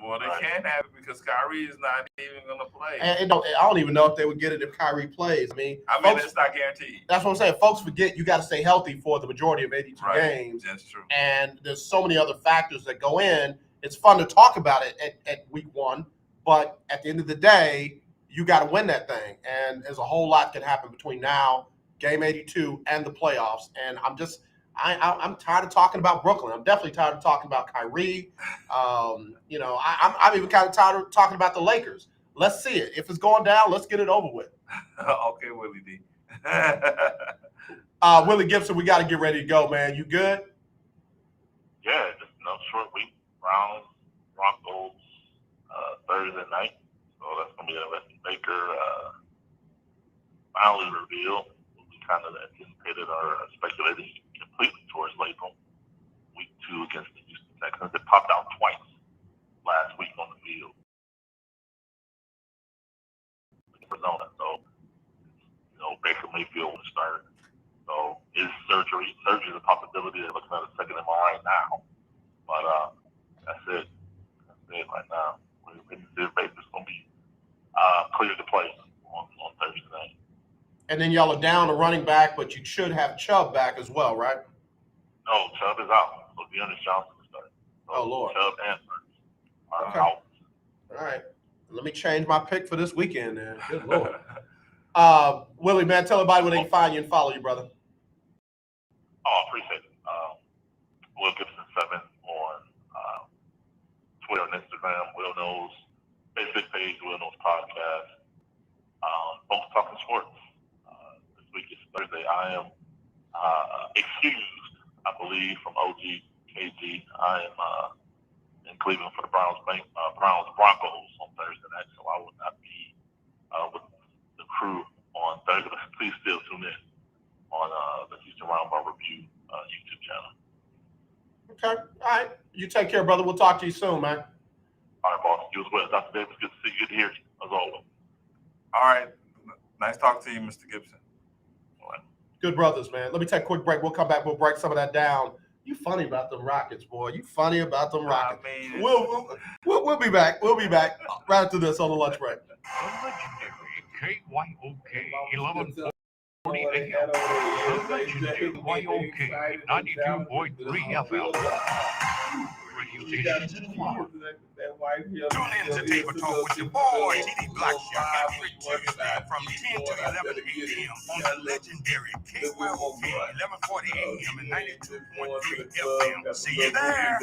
S4: Well, they can't have it because Kyrie is not even going to play.
S3: And I don't even know if they would get it if Kyrie plays. I mean, folks,
S4: it's not guaranteed.
S3: That's what I'm saying. Folks forget you got to stay healthy for the majority of 82 games.
S4: That's true.
S3: And there's so many other factors that go in. It's fun to talk about it at week one, but at the end of the day, you got to win that thing. And there's a whole lot can happen between now, game 82, and the playoffs. And I'm tired of talking about Brooklyn. I'm definitely tired of talking about Kyrie. I'm even kind of tired of talking about the Lakers. Let's see it. If it's going down, let's get it over with.
S4: Okay, Willie D.
S3: Willie Gibson, we got to get ready to go, man. You good?
S16: Yeah, just short week. Browns, Broncos, Thursday night. So that's gonna be a Leslie Baker finally revealed. We kind of anticipated or speculated completely towards April. Week 2 against the Houston Texans. It popped out twice last week on the field. Arizona. So, Baker Mayfield will start. So, is surgery is a possibility. They're looking at a second MRI now. But that's it. That's it right now. We're going to see if Baker's going to be cleared to play on Thursday night.
S3: And then y'all are down a running back, but you should have Chubb back as well, right?
S16: No, Chubb is out. So Dearness Johnson is starting. So
S3: Lord.
S16: Chubb and Burns are out.
S3: All right. Let me change my pick for this weekend then. Good Lord. Willie, man, tell everybody where they can find you and follow you, brother.
S16: Oh, I appreciate it. Will Gibson 7 on Twitter and Instagram. Will Knows Facebook page. Will Knows podcast. Folks talking sports. This week is Thursday. I am excused, I believe, from OG KG. I am in Cleveland for the Browns Broncos on Thursday night, so I will not be with the crew on Thursday. But please still tune in on the Houston Roundball Review YouTube channel.
S3: Okay. All right. You take care, brother. We'll talk to you soon, man.
S16: All right, boss. You as well. Dr. Davis, good to see you. Good to hear you, as always.
S4: All right. Nice talking to you, Mr. Gibson. All right.
S3: Good brothers, man. Let me take a quick break. We'll come back. We'll break some of that down. You funny about them Rockets, boy. You funny about them Rockets.
S4: I mean,
S3: we'll be back. We'll be back right after this on the lunch break.
S5: KYOK 1140 AM. The legendary KYOK 92.3 FM. Radio stations in Florida.
S2: Tune in to Table Talk with your boy, TD Blackshaw, every Tuesday from 10 to 11 a.m. on the legendary KYOK 1140 AM and 92.3 FM. See you there.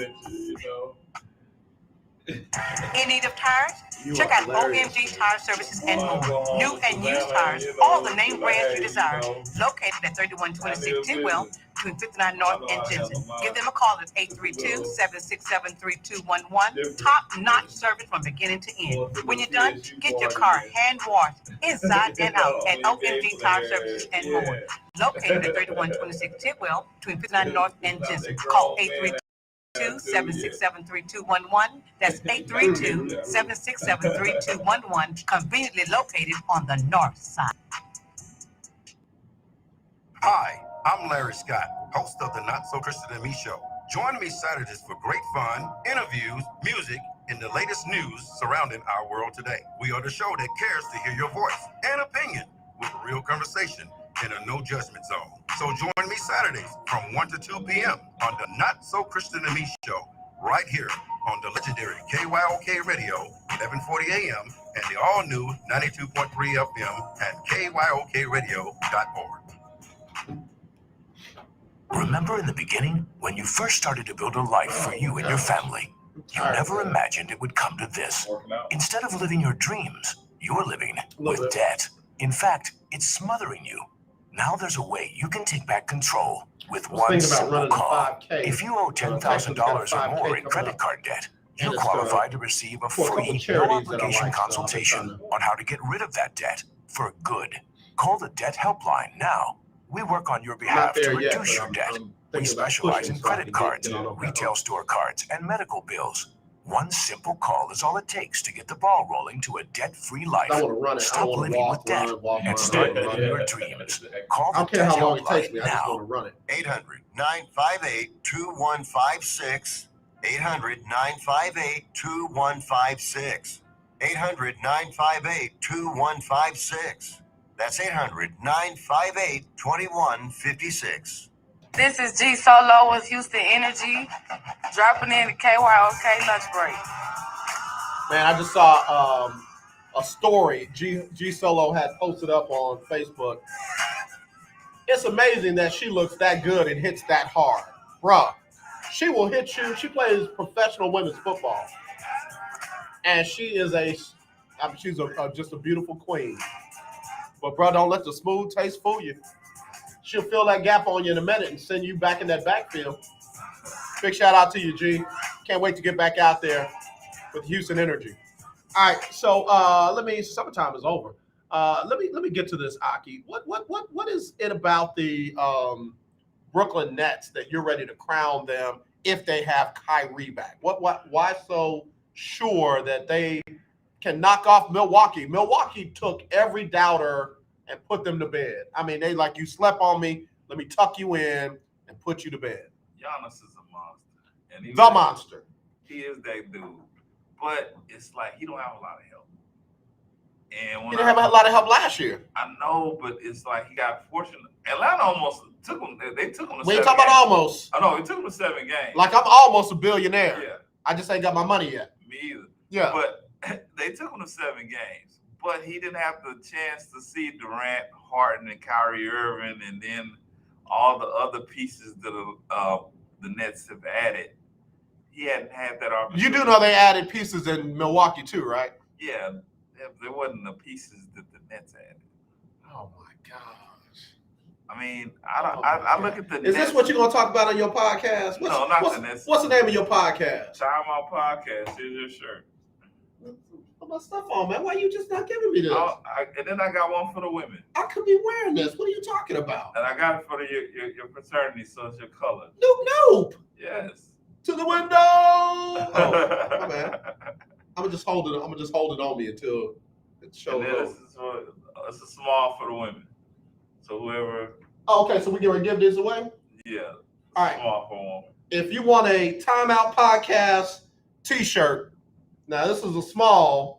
S1: In need of tires? Check out OMG Tire Services and more. New and used tires, all the name brands you desire. Located at 3126 Tidwell, between 59 North and Jensen. Give them a call at 832-767-3211. Top-notch service from beginning to end. When you're done, get your car hand washed inside and out at OMG Tire Services and more. Located at 3126 Tidwell, between 59 North and Jensen. Call 832-767-3211. That's 832-767-3211. Conveniently located on the north side.
S17: Hi, I'm Larry Scott, host of the Not So Christian and Me Show. Join me Saturdays for great fun, interviews, music, and the latest news surrounding our world today. We are the show that cares to hear your voice and opinion with real conversation in a no judgment zone. So join me Saturdays from 1 to 2 p.m. on the Not So Christian and Me Show, right here on the legendary KYOK Radio, 1140 a.m. and the all-new 92.3 FM and KYOKradio.org.
S11: Remember in the beginning, when you first started to build a life for you and your family, you never imagined it would come to this. Instead of living your dreams, you're living with debt. In fact, it's smothering you. Now there's a way you can take back control with one simple call. If you owe $10,000 or more in credit card debt, you're qualified to receive a free, no-obligation consultation on how to get rid of that debt for good. Call the Debt Helpline now. We work on your behalf to reduce your debt. We specialize in credit cards, retail store cards, and medical bills. One simple call is all it takes to get the ball rolling to a debt-free life. Stop living with debt and start living your dreams. Call the Debt Helpline now.
S18: 800-958-2156. 800-958-2156. 800-958-2156. That's 800-958-2156.
S19: This is G Solo with Houston Energy, dropping in the KYOK lunch break.
S3: Man, I just saw a story G Solo had posted up on Facebook. It's amazing that she looks that good and hits that hard. Bruh, she will hit you. She plays professional women's football. And she is she's just a beautiful queen. But, bro, don't let the smooth taste fool you. She'll fill that gap on you in a minute and send you back in that backfield. Big shout out to you, G. Can't wait to get back out there with Houston Energy. All right, so summertime is over. Let me get to this, Aki. What is it about the Brooklyn Nets that you're ready to crown them if they have Kyrie back? Why so sure that they can knock off Milwaukee? Milwaukee took every doubter and put them to bed. I mean, they like, you slept on me, let me tuck you in and put you to bed.
S4: Giannis is a monster. And
S3: monster.
S4: He is that dude. But it's like he don't have a lot of help. And
S3: he didn't have a lot of help last year.
S4: I know, but it's like he got fortunate. Atlanta almost took him. They took him to 7 games.
S3: We ain't talking about almost.
S4: I know, he took him to 7 games.
S3: Like, I'm almost a billionaire.
S4: Yeah.
S3: I just ain't got my money yet.
S4: Me either.
S3: Yeah.
S4: But they took him to 7 games. But he didn't have the chance to see Durant, Harden, and Kyrie Irving, and then all the other pieces that the Nets have added. He hadn't had that opportunity.
S3: You do know they added pieces in Milwaukee too, right?
S4: Yeah. There wasn't the pieces that the Nets added.
S3: Oh, my gosh.
S4: I mean, I look at the Nets.
S3: Is this what you're going to talk about on your podcast?
S4: No, not the Nets.
S3: What's the name of your podcast?
S4: Time Out Podcast. Here's your shirt.
S3: Put my stuff on, man. Why you just not giving me this?
S4: And then I got one for the women.
S3: I could be wearing this. What are you talking about?
S4: And I got it for your fraternity, so it's your color.
S3: Nope.
S4: Yes.
S3: To the window. Oh, my bad. I'm gonna just hold it on me until it shows up.
S4: It's a small for the women. So whoever.
S3: Oh, okay. So we can give this away.
S4: Yeah.
S3: All right.
S4: Small for one.
S3: If you want a Timeout Podcast T-shirt, now this is a small.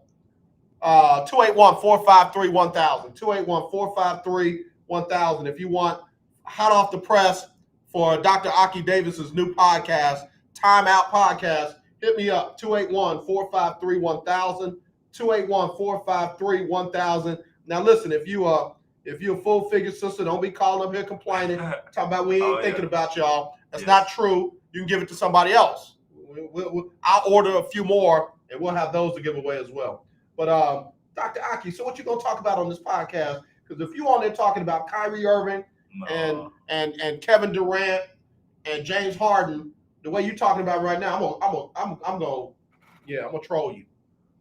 S3: 281-453-1000. 281-453-1000. If you want hot off the press for Dr. Aki Davis's new podcast, Timeout Podcast, hit me up. 281-453-1000. 281-453-1000. Now listen, if you're a full-figure sister, don't be calling up here complaining, talking about we ain't thinking about y'all. That's not true. You can give it to somebody else. I'll order a few more and we'll have those to give away as well. But Dr. Aki, so what you gonna talk about on this podcast? Because if you on there talking about Kyrie Irving and Kevin Durant and James Harden, the way you talking about right now, I'm gonna troll you.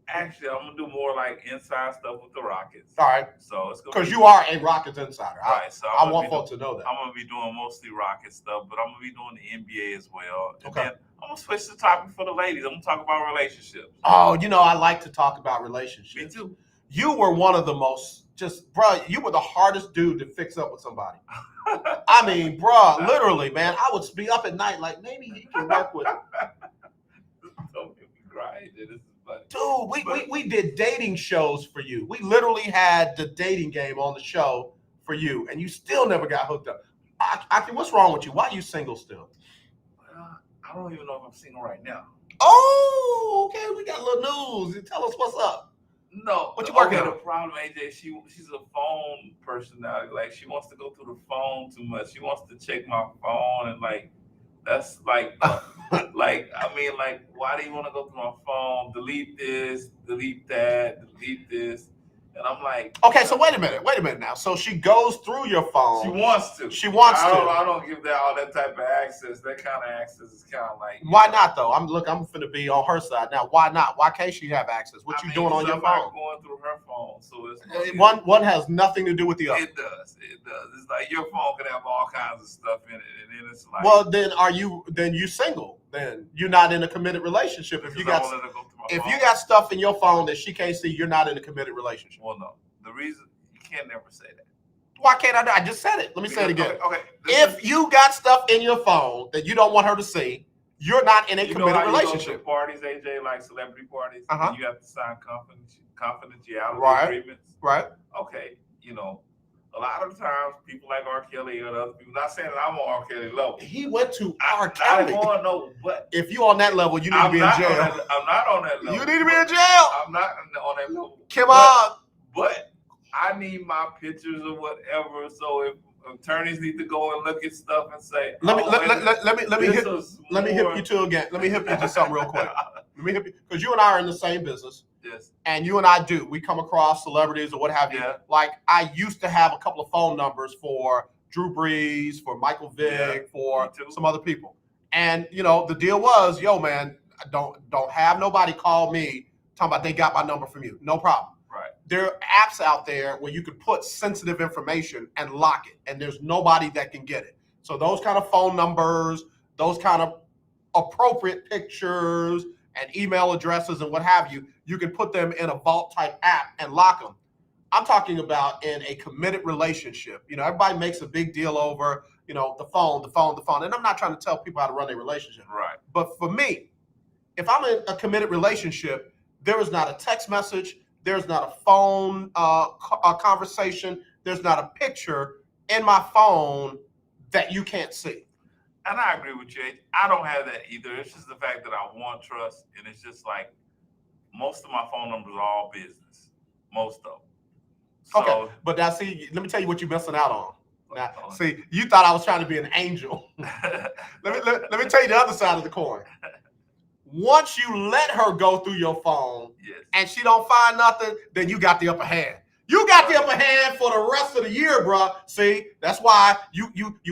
S4: Actually, I'm gonna do more like inside stuff with the Rockets.
S3: All right.
S4: So it's
S3: because you are a Rockets insider.
S4: Right. So
S3: I want folks to know that.
S4: I'm gonna be doing mostly Rocket stuff, but I'm gonna be doing the NBA as well. And
S3: Okay.
S4: then I'm gonna switch the topic for the ladies. I'm gonna talk about relationships.
S3: Oh, I like to talk about relationships.
S4: Me too.
S3: You were one of the most you were the hardest dude to fix up with somebody. I mean, bro, literally, man, I would be up at night like, maybe you can work with him.
S4: Don't make me cry. This is funny.
S3: Dude, we did dating shows for you. We literally had the dating game on the show for you, and you still never got hooked up. Aki, what's wrong with you? Why are you single still?
S4: I don't even know if I'm single right now.
S3: Oh, okay. We got a little news. Tell us what's up.
S4: No,
S3: what you working
S4: on?
S3: on?
S4: The problem, AJ, she's a phone personality. Like she wants to go through the phone too much. She wants to check my phone, and like that's like like I mean, like why do you want to go through my phone? Delete this, delete that, delete this, and I'm like,
S3: okay. So wait a minute now. So she goes through your phone.
S4: She wants to. I don't give that all that type of access. That kind of access is kind of like.
S3: Why not though? I'm finna be on her side now. Why not? Why can't she have access? What you doing on your
S4: I'm
S3: phone?
S4: not going through her phone, so it's
S3: one has nothing to do with the other.
S4: It does. It's like your phone can have all kinds of stuff in it, and then it's like.
S3: Well, then you single? Then you're not in a committed relationship. If you got stuff in your phone that she can't see, you're not in a committed relationship.
S4: Well, no. The reason you can't never say that.
S3: Why can't I? I just said it. Let me say it again.
S4: Okay.
S3: If you got stuff in your phone that you don't want her to see, you're not in a committed relationship.
S4: You go to parties, AJ, like celebrity parties, and you have to sign confidentiality agreements.
S3: Right.
S4: Okay. A lot of times people like R. Kelly or other people. Not saying that I'm on R. Kelly level.
S3: He went to R. Kelly.
S4: I want to know, but
S3: if you on that level, you need to be in jail.
S4: I'm not on that level.
S3: You need to be in jail.
S4: I'm not on that level.
S3: Come on.
S4: But I need my pictures or whatever. So if attorneys need to go and look at stuff and say,
S3: let me hip you to again. Let me hip you to something real quick. Let me hip you because you and I are in the same business.
S4: Yes.
S3: And you and I we come across celebrities or what have you.
S4: Yeah.
S3: Like I used to have a couple of phone numbers for Drew Brees, for Michael Vick, for some other people. And the deal was, yo man, don't have nobody call me talking about they got my number from you. No problem.
S4: Right.
S3: There are apps out there where you can put sensitive information and lock it, and there's nobody that can get it. So those kind of phone numbers, those kind of appropriate pictures and email addresses and what have you, you can put them in a vault type app and lock them. I'm talking about in a committed relationship. Everybody makes a big deal over, the phone. And I'm not trying to tell people how to run their relationship.
S4: Right.
S3: But for me, if I'm in a committed relationship, there is not a text message, there's not a phone conversation, there's not a picture in my phone that you can't see.
S4: And I agree with you. I don't have that either. It's just the fact that I want trust, and it's just like most of my phone numbers are all business. Most of them. So,
S3: okay, but now see, let me tell you what you're missing out on. Now, see, you thought I was trying to be an angel. let me tell you the other side of the coin. Once you let her go through your phone and she don't find nothing, then you got the upper hand. You got the upper hand for the rest of the year, bro. See, that's why you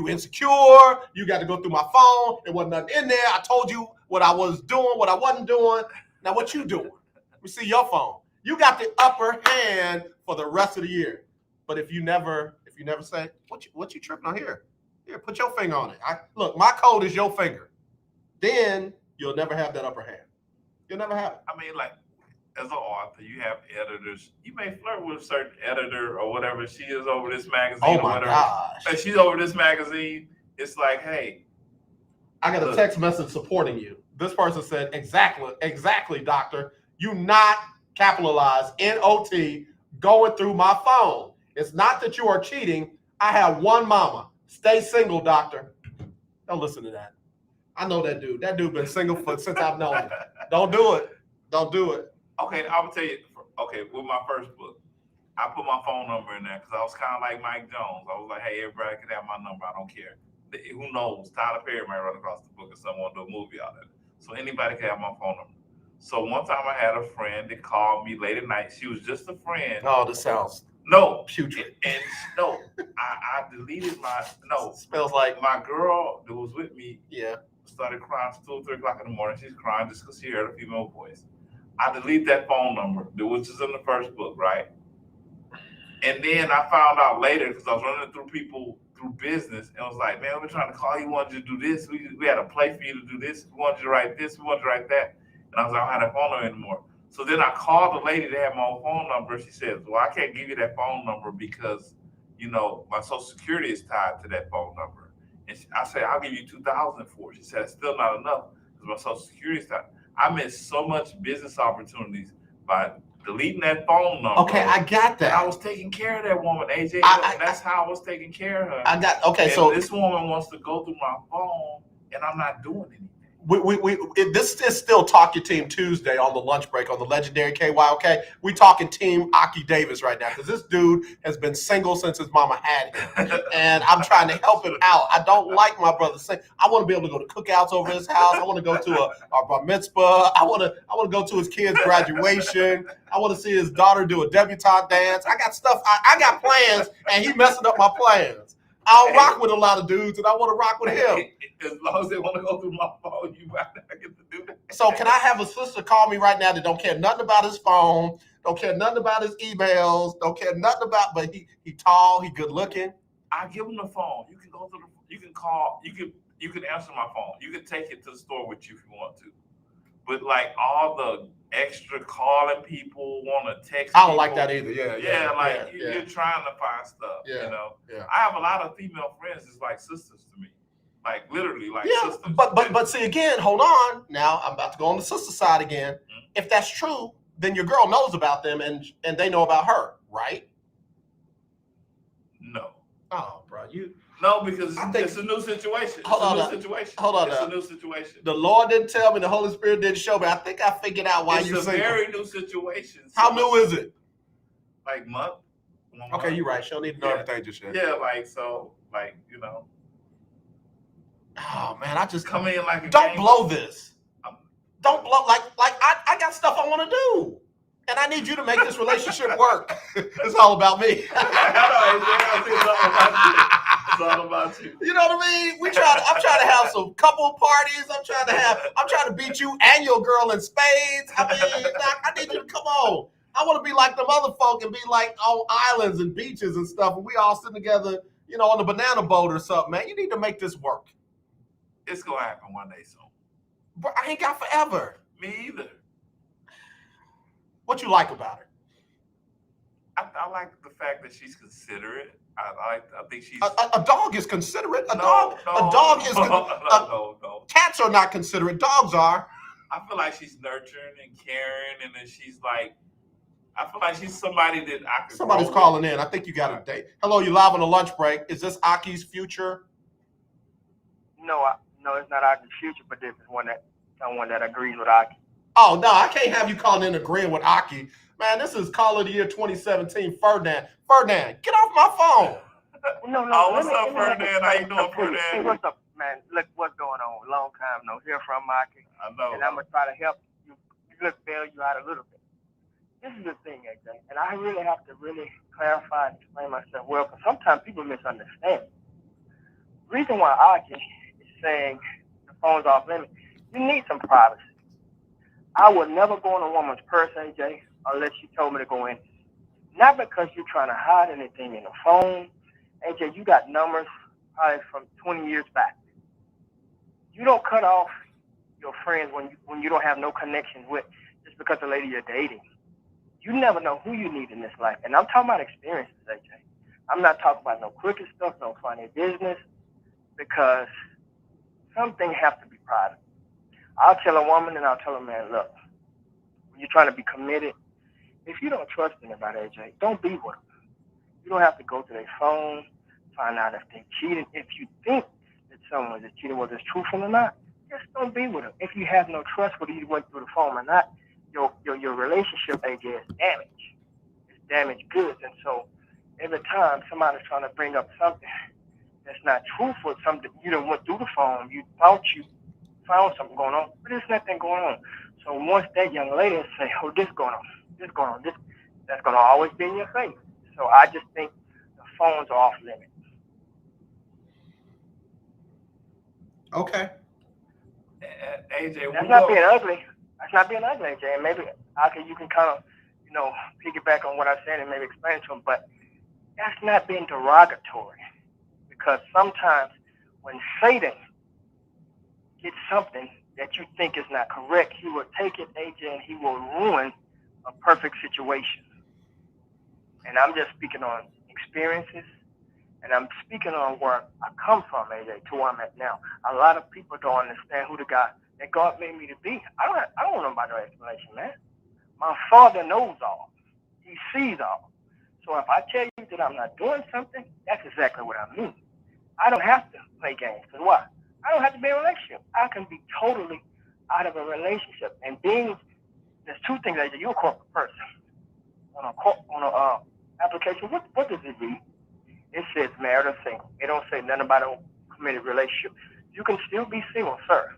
S3: insecure. You got to go through my phone. There wasn't nothing in there. I told you what I was doing, what I wasn't doing. Now what you doing? Let me see your phone. You got the upper hand for the rest of the year. But if you never say, what you tripping on here? Here, put your finger on it. Look, my code is your finger. Then you'll never have that upper hand. You'll never have it.
S4: I mean, like, as an author, you have editors. You may flirt with a certain editor or whatever. She is over this magazine
S3: Oh
S4: or
S3: my
S4: whatever.
S3: gosh.
S4: And she's over this magazine. It's like, hey.
S3: I got a text message supporting you. This person said, exactly, doctor. You not capitalize, N-O-T, going through my phone. It's not that you are cheating. I have one mama. Stay single, doctor. Don't listen to that. I know that dude. That dude been single since I've known him. Don't do it. Don't do it.
S4: Okay, I'm gonna tell you. Okay, with my first book, I put my phone number in there because I was kind of like Mike Jones. I was like, hey, everybody can have my number. I don't care. Who knows? Tyler Perry might run across the book or someone do a movie out of it. So anybody can have my phone number. So one time I had a friend that called me late at night. She was just a friend.
S3: Oh, this sounds putrid.
S4: And no, I deleted
S3: Smells like
S4: my girl that was with me.
S3: Yeah.
S4: Started crying 2 or 3 o'clock in the morning. She's crying just because she heard a female voice. I deleted that phone number, which is in the first book, right? And then I found out later because I was running through people through business and was like, man, we're trying to call you. We wanted you to do this. We had a play for you to do this. We wanted you to write this. We wanted you to write that. And I was like, I don't have that phone number anymore. So then I called the lady that had my own phone number. She said, well, I can't give you that phone number because, you know, my Social Security is tied to that phone number. And I said, I'll give you $2,000 for it. She said, it's still not enough because my Social Security is tied. I missed so much business opportunities by deleting that phone number.
S3: Okay, I got that.
S4: I was taking care of that woman, AJ. That's how I was taking care of her.
S3: So
S4: this woman wants to go through my phone, and I'm not doing anything.
S3: This is still Talk Your Team Tuesday on the lunch break on the legendary KYOK. We talking Team Aki Davis right now because this dude has been single since his mama had him, and I'm trying to help him out. I don't like my brother saying I want to be able to go to cookouts over his house. I want to go to a bar mitzvah. I want to go to his kid's graduation. I want to see his daughter do a debutante dance. I got stuff. I got plans, and he messing up my plans. I don't rock with a lot of dudes, and I want to rock with him.
S4: As long as they want to go through my phone, you might not get to do that.
S3: So can I have a sister call me right now that don't care nothing about his phone, don't care nothing about his emails, don't care nothing about, but he tall, he good looking.
S4: I give him the phone. You can go through you can call, you can answer my phone. You can take it to the store with you if you want to. But like all the extra calling people, want to text.
S3: I don't like that either. Yeah.
S4: You're trying to find stuff.
S3: Yeah.
S4: You know.
S3: Yeah.
S4: I have a lot of female friends that's like sisters to me, like literally like sisters.
S3: But see again, hold on. Now I'm about to go on the sister side again. Mm-hmm. If that's true, then your girl knows about them and they know about her, right?
S4: No.
S3: Oh, bro,
S4: No, because it's a new situation.
S3: Hold on.
S4: It's a new situation.
S3: The Lord didn't tell me, the Holy Spirit didn't show me. I think I figured out why you're single.
S4: It's a very new situation.
S3: How new is it?
S4: Like month.
S3: Okay, you're right. She don't need to know everything just yet.
S4: Yeah, you know.
S3: Oh man, I just
S4: come in like
S3: don't blow this. Don't blow like I got stuff I want to do. And I need you to make this relationship work. It's all about me.
S4: It's all about you.
S3: You know what I mean? I'm trying to have some couple parties. I'm trying to beat you and your girl in spades. I mean, Doc, I need you to come on. I want to be like them other folk and be like on islands and beaches and stuff. And we all sitting together, you know, on the banana boat or something, man. You need to make this work.
S4: It's going to happen one day soon.
S3: But I ain't got forever.
S4: Me either.
S3: What you like about her?
S4: I like the fact that she's considerate. I think she's
S3: a dog is considerate. A dog is
S4: no.
S3: Cats are not considerate. Dogs are.
S4: I feel like she's nurturing and caring, and then she's like, I feel like she's somebody that I could.
S3: Somebody's calling in. I think you got a date. Hello, you live on the lunch break. Is this Aki's future?
S20: No, it's not Aki's future, but this is someone that agrees with Aki.
S3: Oh, no, I can't have you calling in agreeing with Aki. Man, this is Call of the Year 2017, Ferdinand. Ferdinand, get off my phone.
S20: No.
S4: What's up, Ferdinand? How you doing, Ferdinand?
S20: Hey, what's up, man? Look, what's going on? Long time no hear from Aki.
S4: I know.
S20: And I'm going to try to help you. Bail you out a little bit. This is the thing, AJ, and I really have to clarify and explain myself well, because sometimes people misunderstand. The reason why Aki is saying the phone's off limits, you need some privacy. I would never go on a woman's purse, AJ, unless she told me to go in. Not because you're trying to hide anything in the phone. AJ, you got numbers probably from 20 years back. You don't cut off your friends when you don't have no connections with just because the lady you're dating. You never know who you need in this life. And I'm talking about experiences, AJ. I'm not talking about no crooked stuff, no funny business, because some things have to be private. I'll tell a woman and I'll tell a man, look, when you're trying to be committed, if you don't trust anybody, AJ, don't be with them. You don't have to go to their phone, find out if they cheated. If you think that someone is cheating, whether it's truthful or not, just don't be with them. If you have no trust, whether you went through the phone or not, your relationship, AJ, is damaged. It's damaged goods. And so every time somebody's trying to bring up something that's not truthful, something you done went through the phone, you thought you found something going on, but there's nothing going on. So once that young lady say, oh, this going on, that's going to always be in your face. So I just think the phones are off limits.
S3: Okay.
S4: AJ,
S20: That's not being ugly. That's not being ugly, AJ. And maybe you can kind of, piggyback on what I said and maybe explain it to him. But that's not being derogatory, because sometimes when Satan gets something that you think is not correct, he will take it, AJ, and he will ruin a perfect situation. And I'm just speaking on experiences, and I'm speaking on where I come from, AJ, to where I'm at now. A lot of people don't understand who the guy that God made me to be. I don't want nobody no explanation, man. My Father knows all. He sees all. So if I tell you that I'm not doing something, that's exactly what I mean. I don't have to play games. Because why? I don't have to be in a relationship. I can be totally out of a relationship. And there's two things, AJ. You're a corporate person. On a application, what does it read? It says married or single. It don't say nothing about a committed relationship. You can still be single, sir.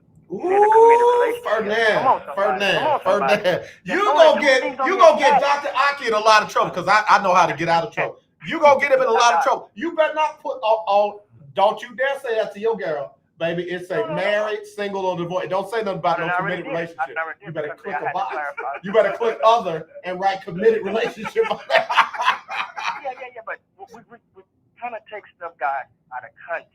S3: Ferdinand. You gonna get Dr. Aki in a lot of trouble, because I know how to get out of trouble. You gonna get him in a lot of trouble. You better not put on. Don't you dare say that to your girl, baby. It's a married, single, or divorced. Don't say nothing about no committed relationship. You better click a box. You better click other and write committed relationship.
S20: Yeah, but we kind of take stuff, guys, out of context.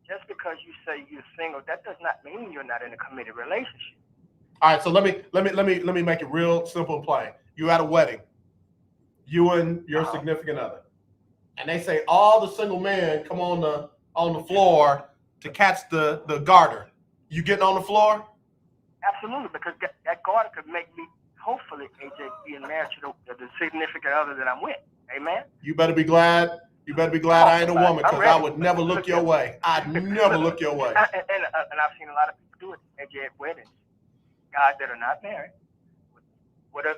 S20: Just because you say you're single, that does not mean you're not in a committed relationship.
S3: All right, so let me make it real simple and plain. You at a wedding, you and your significant other, and they say all the single men come on the floor to catch the garter. You getting on the floor?
S20: Absolutely, because that garter could make me, hopefully, AJ, being married to the significant other that I'm with. Amen.
S3: You better be glad. I ain't a woman, because I would never look your way. I'd never look your way.
S20: And I've seen a lot of people do it, AJ, at weddings. Guys that are not married with a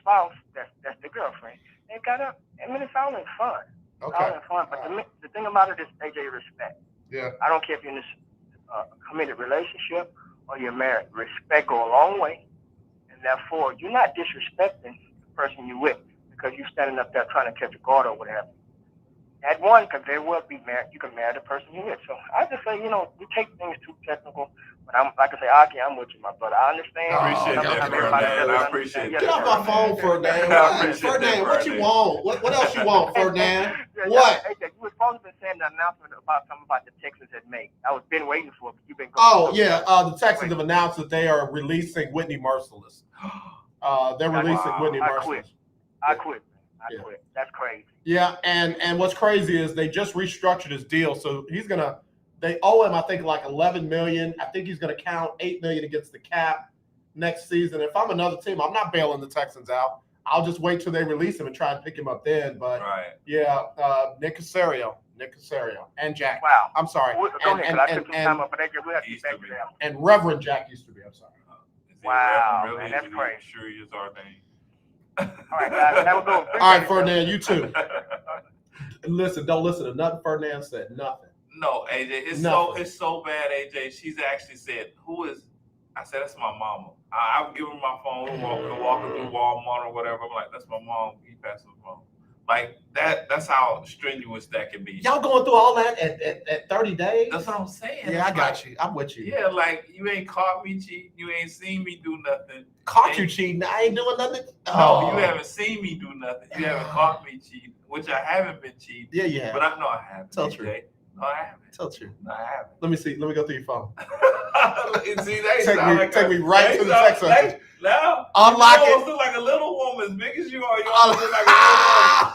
S20: spouse that's the girlfriend. They got up. I mean, it's all in fun.
S3: Okay.
S20: All in fun. But the thing about it is, AJ, respect.
S3: Yeah.
S20: I don't care if you're in this committed relationship or you're married. Respect go a long way, and therefore you're not disrespecting the person you're with because you're standing up there trying to catch a guard or whatever. That one could very well be married. You can marry the person you're with. So I just say, we take things too technical. But I'm like I say, Aki, I'm with you, my brother. I understand.
S4: I appreciate that.
S3: Get off my phone, Ferdinand. Ferdinand, what you want? What else you want, Ferdinand? What?
S20: Hey, you were supposed to be saying the announcement about something about the Texans had made. I was been waiting for it, but you've been going.
S3: The Texans have announced that they are releasing Whitney Merciless. They're releasing Whitney Merciless.
S20: I quit. That's crazy.
S3: Yeah, and what's crazy is they just restructured his deal, so they owe him, I think, like $11 million. I think he's gonna count $8 million against the cap next season. If I'm another team, I'm not bailing the Texans out. I'll just wait till they release him and try and pick him up then. But Nick Caserio, and Jack.
S20: Wow.
S3: I'm sorry.
S20: Go ahead, I took some time up, but we have to get back to that.
S3: And Reverend Jack Easterby. I'm sorry.
S20: Wow,
S4: really,
S20: man, that's crazy.
S4: Sure, is our name.
S20: All right, guys, have a good one.
S3: All right, Ferdinand, you too. Listen, don't listen to nothing Ferdinand said. Nothing.
S4: No, AJ, it's so bad, AJ. She's actually said, "Who is?" I said, "That's my mama." I would give her my phone, walking through Walmart or whatever. I'm like, "That's my mom." He passed the phone. Like that. That's how strenuous that can be.
S3: Y'all going through all that at 30 days?
S4: That's what I'm saying.
S3: Yeah, I got you. I'm with you.
S4: Yeah, like you ain't caught me cheating. You ain't seen me do nothing.
S3: Caught you cheating? I ain't doing nothing.
S4: No, you haven't seen me do nothing. You haven't caught me cheating, which I haven't been cheating.
S3: Yeah, you have.
S4: But I know I haven't.
S3: Tell true.
S4: No, I haven't.
S3: Tell true.
S4: No, I haven't.
S3: Let me see. Let me go through your phone.
S4: See,
S3: take me right to the text message.
S4: Now,
S3: unlock
S4: you
S3: it.
S4: Look like a little woman, as big as you are. You almost look like a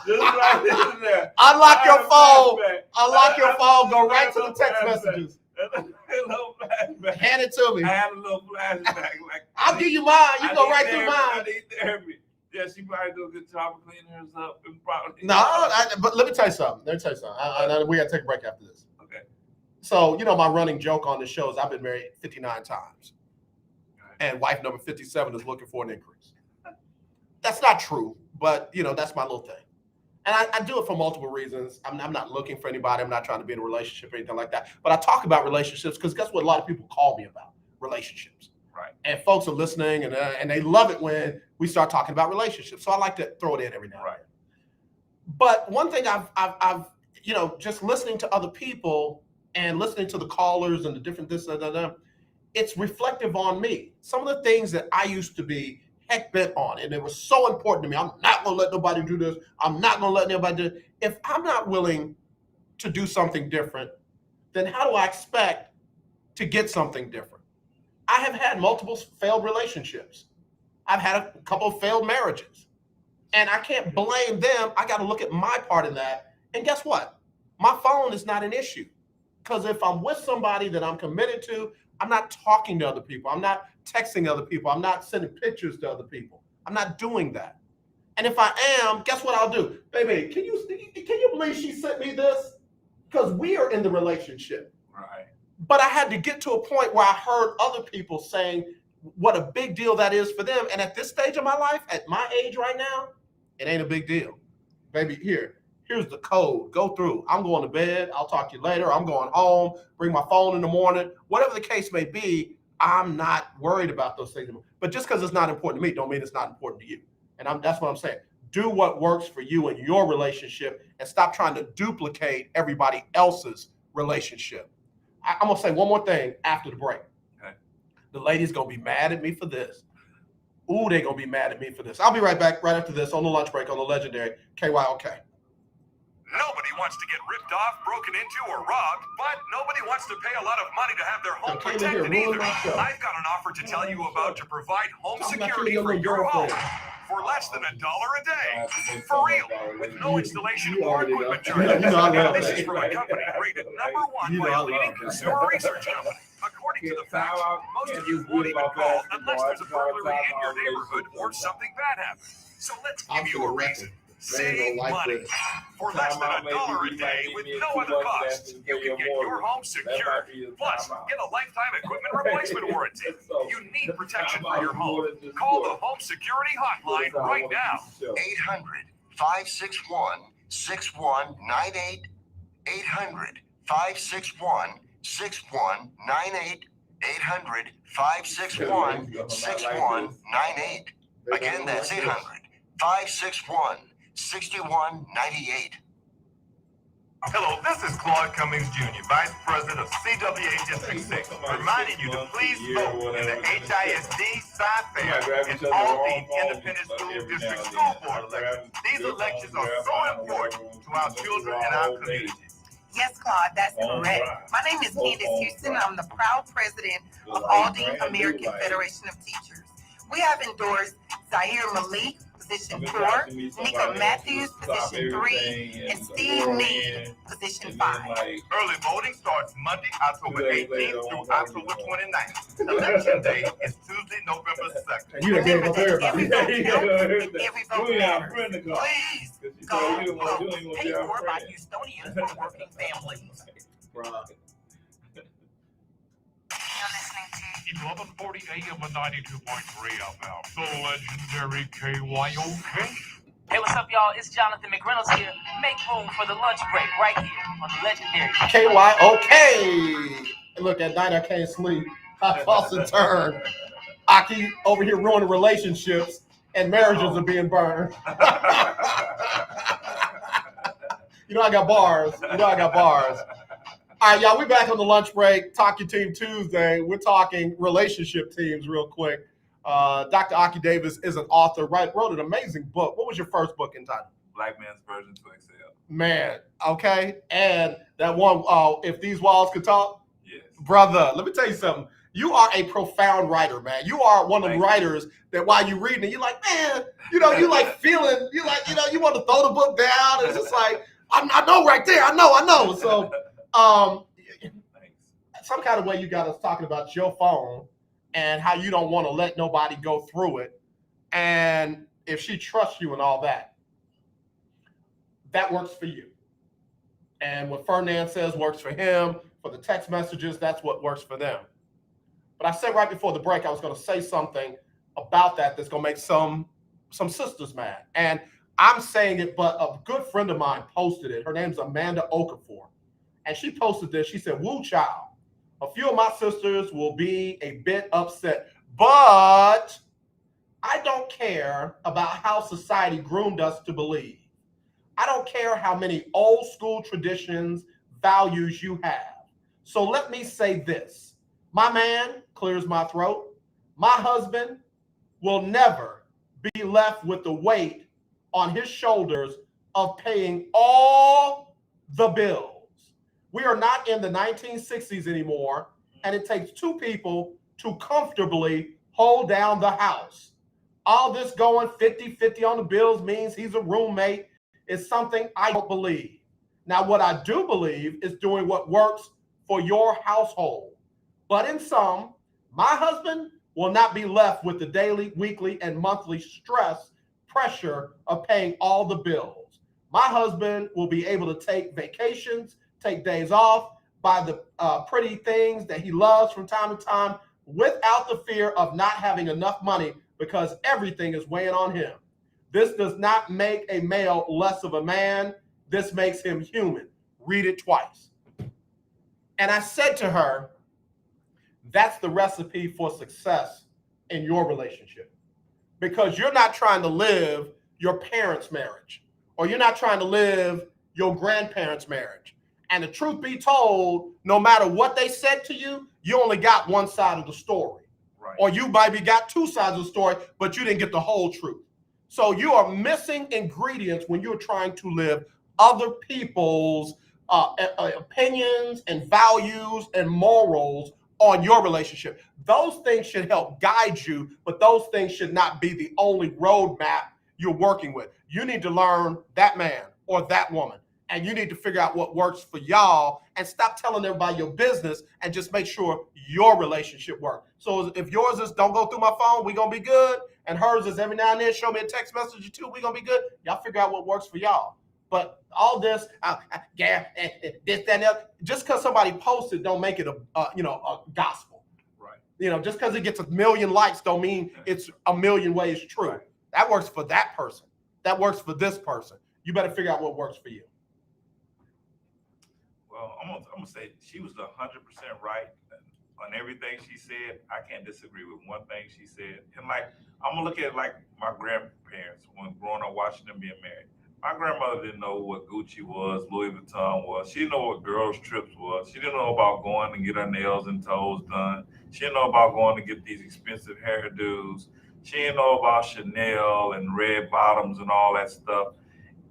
S4: little woman. Just right there.
S3: Unlock your phone. Unlock your phone. Go right to the text messages. Hand it to me.
S4: I had a little flashback. Like,
S3: I'll give you mine. You go right through mine.
S4: I need therapy. Yeah, she probably do a good job of cleaning hers up. And probably.
S3: No, but let me tell you something. We got to take a break after this.
S4: Okay.
S3: So, my running joke on the show is I've been married 59 times. And wife number 57 is looking for an increase. That's not true, but, that's my little thing. And I do it for multiple reasons. I'm not looking for anybody. I'm not trying to be in a relationship or anything like that. But I talk about relationships because guess what a lot of people call me about? Relationships.
S4: Right.
S3: And folks are listening, and they love it when we start talking about relationships. So I like to throw it in every now and then. But one thing I've just listening to other people and listening to the callers and the different this and that, it's reflective on me. Some of the things that I used to be heck bent on, and it was so important to me. I'm not going to let nobody do this. I'm not going to let anybody do it. If I'm not willing to do something different, then how do I expect to get something different? I have had multiple failed relationships. I've had a couple of failed marriages. And I can't blame them. I got to look at my part in that. And guess what? My phone is not an issue. Because if I'm with somebody that I'm committed to, I'm not talking to other people. I'm not texting other people. I'm not sending pictures to other people. I'm not doing that. And if I am, guess what I'll do? Baby, can you believe she sent me this? Because we are in the relationship.
S4: Right.
S3: But I had to get to a point where I heard other people saying what a big deal that is for them. And at this stage of my life, at my age right now, it ain't a big deal. Baby, here's the code. Go through. I'm going to bed. I'll talk to you later. I'm going home. Bring my phone in the morning. Whatever the case may be, I'm not worried about those things. But just because it's not important to me, don't mean it's not important to you. And that's what I'm saying. Do what works for you in your relationship and stop trying to duplicate everybody else's relationship. I'm going to say one more thing after the break.
S4: Okay.
S3: The lady's going to be mad at me for this. Ooh, they're going to be mad at me for this. I'll be right back right after this on the lunch break on the legendary KYOK.
S14: Nobody wants to get ripped off, broken into, or robbed, but nobody wants to pay a lot of money to have their home protected either. I've got an offer to tell you about to provide home security for your home for less than $1 a day. For real, with no installation or equipment charges. This is from a company rated #1 by a leading consumer research company. According to the facts, most of you won't even call unless there's a burglary in your neighborhood or something bad happens. So let's give you a reason. Save money. For less than $1 a day with no other costs, you can get your home secured. Plus, get a lifetime equipment replacement warranty. You need protection for your home. Call the Home Security Hotline right now.
S18: 800-561-6198. 800-561-6198. 800-561-6198. Again, that's 800-561-6198.
S14: Hello, this is Claude Cummings Jr., Vice President of CWA District 6, reminding you to please vote in the HISD Sci-Fair and all the Independent School District School Board elections. These elections are so important to our children and our communities.
S1: Yes, Claude, that's correct. My name is Candace Houston. I'm the proud president of Aldine American Federation of Teachers. We have endorsed Zahir Malik, position 4, Nika Matthews, position 3, and Steve Meade, position 5.
S14: Early voting starts Monday, October 18th through October 29th. Election day is Tuesday, November 2nd.
S1: Remember that every vote counts and every vote matters. Please go vote. Paid for by Houstonians for working families.
S5: 1140 AM and 92.3 FM. The legendary KYOK.
S21: Hey, what's up, y'all? It's Jonathan McReynolds here. Make room for the lunch break right here on the legendary
S3: KYOK. Look, at night I can't sleep. I toss and turn. Aki over here ruining relationships and marriages are being burned. You know I got bars. All right, y'all, we back on the lunch break. Talk Your Team Tuesday. We're talking relationship teams real quick. Dr. Aki Davis is an author, wrote an amazing book. What was your first book entitled?
S4: Black Man's Version to Excel.
S3: Man, okay. And that one, If These Walls Could Talk?
S4: Yes.
S3: Brother, let me tell you something. You are a profound writer, man. You are one of the writers that while you're reading it, you're like, man, you like feeling, you want to throw the book down. It's just like, I know right there. I know. So, some kind of way you got us talking about your phone and how you don't want to let nobody go through it. And if she trusts you and all that, that works for you. And what Fernand says works for him. For the text messages, that's what works for them. But I said right before the break, I was going to say something about that's going to make some sisters mad. And I'm saying it, but a good friend of mine posted it. Her name's Amanda Okafor. And she posted this. She said, "Woo child, a few of my sisters will be a bit upset, But I don't care about how society groomed us to believe. I don't care how many old school traditions, values you have. So let me say this. My man, clears my throat, my husband will never be left with the weight on his shoulders of paying all the bills. We are not in the 1960s anymore, and it takes two people to comfortably hold down the house. All this going 50-50 on the bills means he's a roommate is something I don't believe. Now, what I do believe is doing what works for your household. But in some, my husband will not be left with the daily, weekly, and monthly stress, pressure of paying all the bills. My husband will be able to take vacations, take days off, buy the pretty things that he loves from time to time without the fear of not having enough money because everything is weighing on him. This does not make a male less of a man. This makes him human. Read it twice. And I said to her, that's the recipe for success in your relationship. Because you're not trying to live your parents' marriage, or you're not trying to live your grandparents' marriage. And the truth be told, no matter what they said to you, you only got one side of the story. Right. Or you maybe got two sides of the story, but you didn't get the whole truth. So you are missing ingredients when you're trying to live other people's opinions and values and morals on your relationship. Those things should help guide you, but those things should not be the only roadmap you're working with. You need to learn that man or that woman, and you need to figure out what works for y'all and stop telling everybody your business and just make sure your relationship works. So if yours is don't go through my phone, we gonna be good, and hers is every now and then show me a text message or two, we gonna be good. Y'all figure out what works for y'all. But all this, this, that, and that, just because somebody posted don't make it a gospel. Right. Just because it gets 1 million likes don't mean it's 1 million ways true. Right. That works for that person. That works for this person. You better figure out what works for you.
S4: Well, I'm gonna say she was 100% right on everything she said. I can't disagree with one thing she said. And I'm gonna look at like my grandparents when growing up watching them being married. My grandmother didn't know what Gucci was, Louis Vuitton was. She didn't know what girls' trips was. She didn't know about going to get her nails and toes done. She didn't know about going to get these expensive hairdos. She didn't know about Chanel and red bottoms and all that stuff.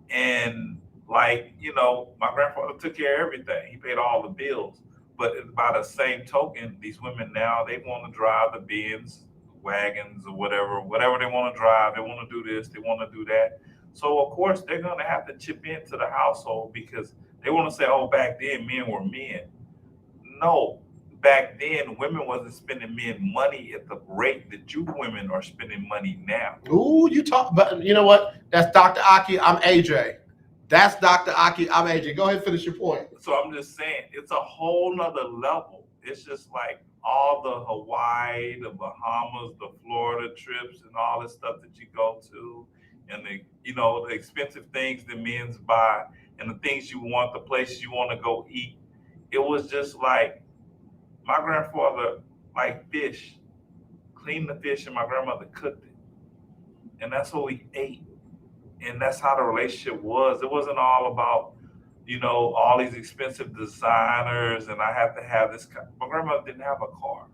S4: And my grandfather took care of everything. He paid all the bills. But by the same token, these women now, they want to drive the Benz, wagons, or whatever they want to drive. They want to do this, they want to do that. So, of course, they're going to have to chip into the household because they want to say, oh, back then men were men. No, back then women wasn't spending men money at the rate that you women are spending money now.
S3: Ooh, but you know what? That's Dr. Aki, I'm AJ. That's Dr. Aki, I'm AJ. Go ahead and finish your point.
S4: So I'm just saying, it's a whole nother level. It's just like all the Hawaii, the Bahamas, the Florida trips and all this stuff that you go to. And the expensive things that men buy and the things you want, the places you want to go eat. It was just like my grandfather liked fish, cleaned the fish, and my grandmother cooked it. And that's what we ate. And that's how the relationship was. It wasn't all about, all these expensive designers and I have to have this. My grandmother didn't have a car.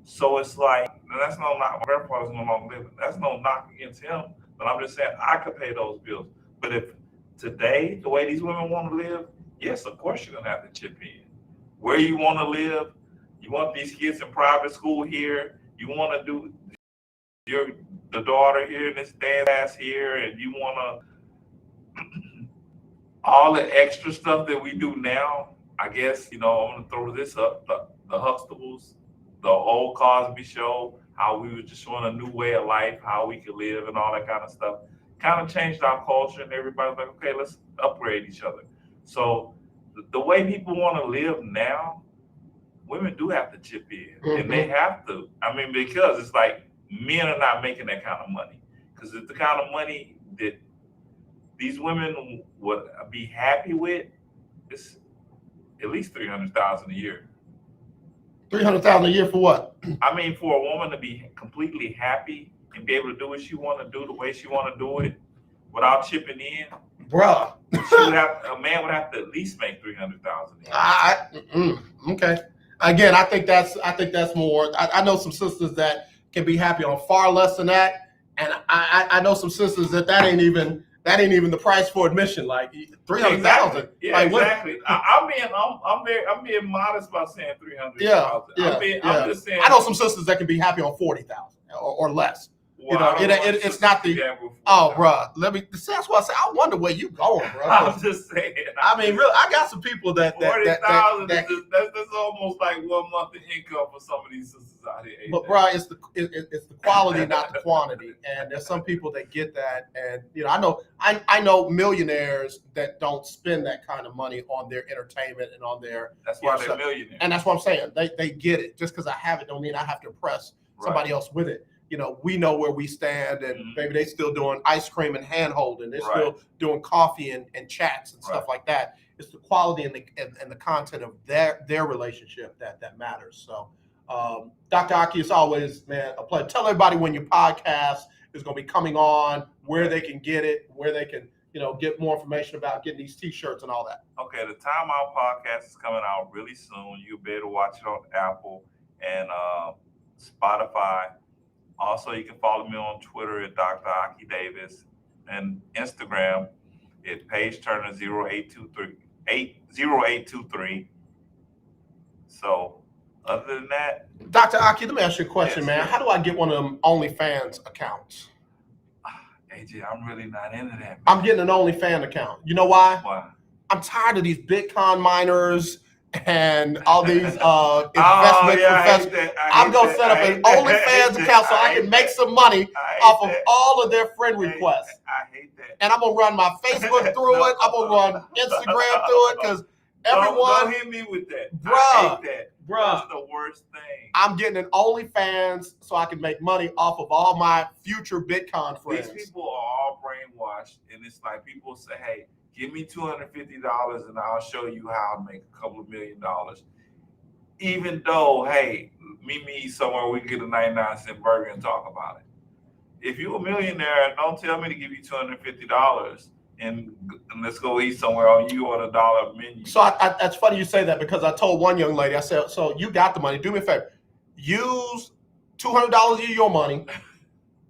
S4: So it's like, that's no knock. My grandfather's no longer living. That's no knock against him. But I'm just saying I could pay those bills. But if today, the way these women want to live, yes, of course you're going to have to chip in. Where you want to live, you want these kids in private school here, you want to do the daughter here and this dad ass here, and you want to, all the extra stuff that we do now, I guess, I'm going to throw this up, the Huxtables, the old Cosby Show, how we were just showing a new way of life, how we could live and all that kind of stuff, kind of changed our culture, and everybody's like, okay, let's upgrade each other. So the way people want to live now, women do have to chip in, and they have to. Because it's like men are not making that kind of money. Because it's the kind of money that these women would be happy with, it's at least $300,000 a year.
S3: $300,000 a year for what?
S4: I mean, for a woman to be completely happy and be able to do what she want to do the way she want to do it without chipping in,
S3: bruh.
S4: a man would have to at least make $300,000 a year.
S3: Okay. Again, I think that's more. I know some sisters that can be happy on far less than that, and I know some sisters that ain't even the price for admission. Like $300,000.
S4: Exactly. Yeah,
S3: like,
S4: exactly. I'm being modest by saying $300,000.
S3: Yeah.
S4: I'm just saying.
S3: I know some sisters that can be happy on $40,000 or less.
S4: Well,
S3: it's not the. Oh, bro. That's why I say I wonder where you going, bro.
S4: I'm just saying.
S3: I mean, really, I got some people that
S4: $40,000. That's almost like 1 month of income for some of these sisters out here.
S3: But bro, it's the quality, not the quantity. And there's some people that get that, and I know millionaires that don't spend that kind of money on their entertainment and on their.
S4: That's why they're millionaires.
S3: And that's what I'm saying. They get it. Just because I have it don't mean I have to impress somebody else with it. We know where we stand, and maybe they still doing ice cream and hand holding. They're still doing coffee and chats and stuff like that. It's the quality and the content of their relationship that matters. So, Dr. Aki, it's always, man, a pleasure. Tell everybody when your podcast is going to be coming on, where they can get it, where they can, get more information about getting these T-shirts and all that.
S4: Okay, the Time Out podcast is coming out really soon. You'll be able to watch it on Apple and Spotify. Also, you can follow me on Twitter at Dr. Aki Davis and Instagram at Paige Turner 0823. So, other than that,
S3: Dr. Aki, let me ask you a question, man. How do I get one of them OnlyFans accounts?
S4: AJ, I'm really not into that, man.
S3: I'm getting an OnlyFans account. You know why?
S4: Why?
S3: I'm tired of these Bitcoin miners and all these investment professionals. I'm going to set up an OnlyFans account so I can make some money off of all of their friend requests.
S4: I hate that.
S3: And I'm going to run my Facebook through it. I'm going to run Instagram through it because everyone.
S4: Don't hit me with that.
S3: Bruh.
S4: I hate that. That's the worst thing.
S3: I'm getting an OnlyFans so I can make money off of all my future Bitcoin friends.
S4: These people are all brainwashed. And it's like people say, hey, give me $250 and I'll show you how to make a couple of $1 million. Even though, hey, meet me somewhere we can get a 99-cent burger and talk about it. If you're a millionaire, don't tell me to give you $250 and let's go eat somewhere on you on $1 menu.
S3: So that's funny you say that because I told one young lady, I said, so you got the money. Do me a favor. Use $200 of your money.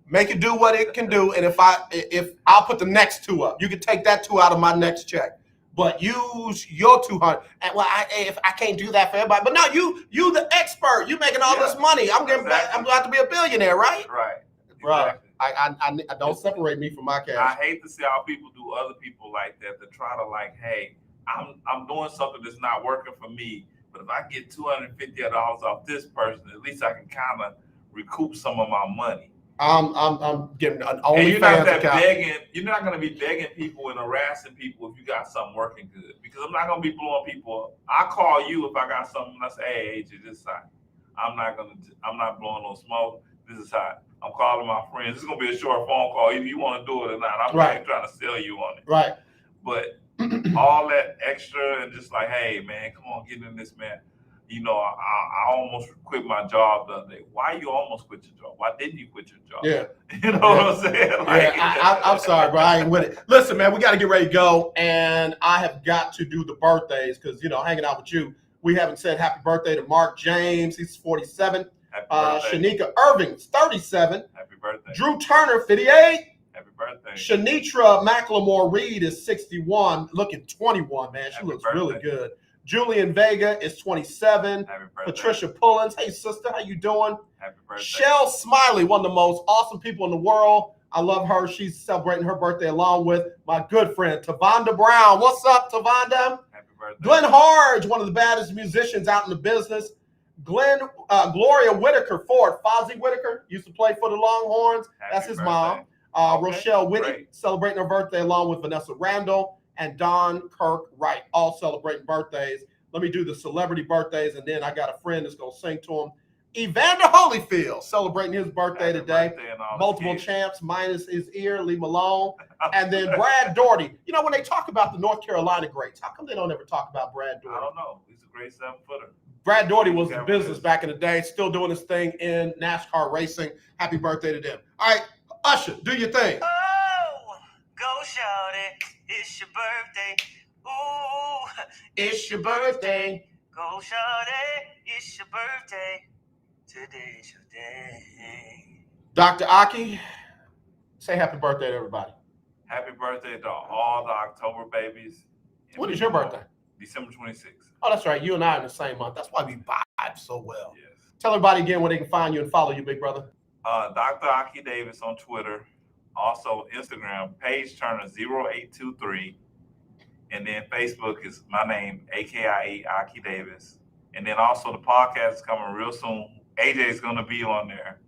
S3: Make it do what it can do, and if I'll put the next 2 up, you can take that 2 out of my next check. But use your 200. And if I can't do that for everybody, but no, you the expert. You making all this money. I'm getting back. I'm going to be a billionaire, right?
S4: Right.
S3: Right. I don't separate me from my cash.
S4: I hate to see how people do other people like that. To try to hey, I'm doing something that's not working for me, but if I get $250 off this person, at least I can kind of recoup some of my money.
S3: I'm getting an OnlyFans
S4: and you're not
S3: account.
S4: You're not going to be begging people and harassing people if you got something working good. Because I'm not going to be blowing people up. I call you if I got something. I say, hey, AJ, this is hot. I'm not blowing no smoke. This is hot. I'm calling my friends. It's going to be a short phone call. Either you want to do it or not. I'm not trying to sell you on it.
S3: Right.
S4: But all that extra and just hey, man, come on, get in this, man. I almost quit my job the other day. Why you almost quit your job? Why didn't you quit your job?
S3: Yeah.
S4: You know what I'm saying?
S3: I'm sorry, bro. I ain't with it. Listen, man, we got to get ready to go. And I have got to do the birthdays because, hanging out with you, we haven't said happy birthday to Mark James. He's 47. Shanika Irving's 37.
S4: Happy birthday.
S3: Drew Turner, 58.
S4: Happy birthday.
S3: Shanitra McLemore Reed is 61, looking 21, man. She looks really good. Julian Vega is 27. Patricia Pullins. Hey, sister, how you doing?
S4: Happy birthday.
S3: Shell Smiley, one of the most awesome people in the world. I love her. She's celebrating her birthday along with my good friend, Tavonda Brown. What's up, Tavonda?
S4: Happy birthday.
S3: Glenn Harge, one of the baddest musicians out in the business. Gloria Whitaker Ford. Fozzie Whitaker used to play for the Longhorns. That's his mom. Rochelle Whitty celebrating her birthday along with Vanessa Randall and Don Kirk Wright, all celebrating birthdays. Let me do the celebrity birthdays, and then I got a friend that's going to sing to them. Evander Holyfield celebrating his birthday today.
S4: Birthday and all
S3: Multiple
S4: his kids.
S3: champs minus his ear, leave him alone. And then Brad Daugherty. You know, when they talk about the North Carolina greats, how come they don't ever talk about Brad
S4: I
S3: Daugherty?
S4: don't know. He's a great 7-footer.
S3: Brad Daugherty was in business back in the day, still doing his thing in NASCAR racing. Happy birthday to them. All right, Usher, do your thing.
S6: Oh, go shawty, it's your birthday. Ooh,
S3: It's your birthday.
S6: go shawty, it's your birthday. Today's your day.
S3: Dr. Aki, say happy birthday to everybody.
S4: Happy birthday to all the October babies.
S3: When is your birthday?
S4: December 26th.
S3: Oh, that's right. You and I are in the same month. That's why we vibe so well.
S4: Yes.
S3: Tell everybody again where they can find you and follow you, big brother.
S4: Dr. Aki Davis on Twitter. Also Instagram, Paige Turner 0823. And then Facebook is my name, AKIE Aki Davis. And then also the podcast is coming real soon. AJ is going to be on there.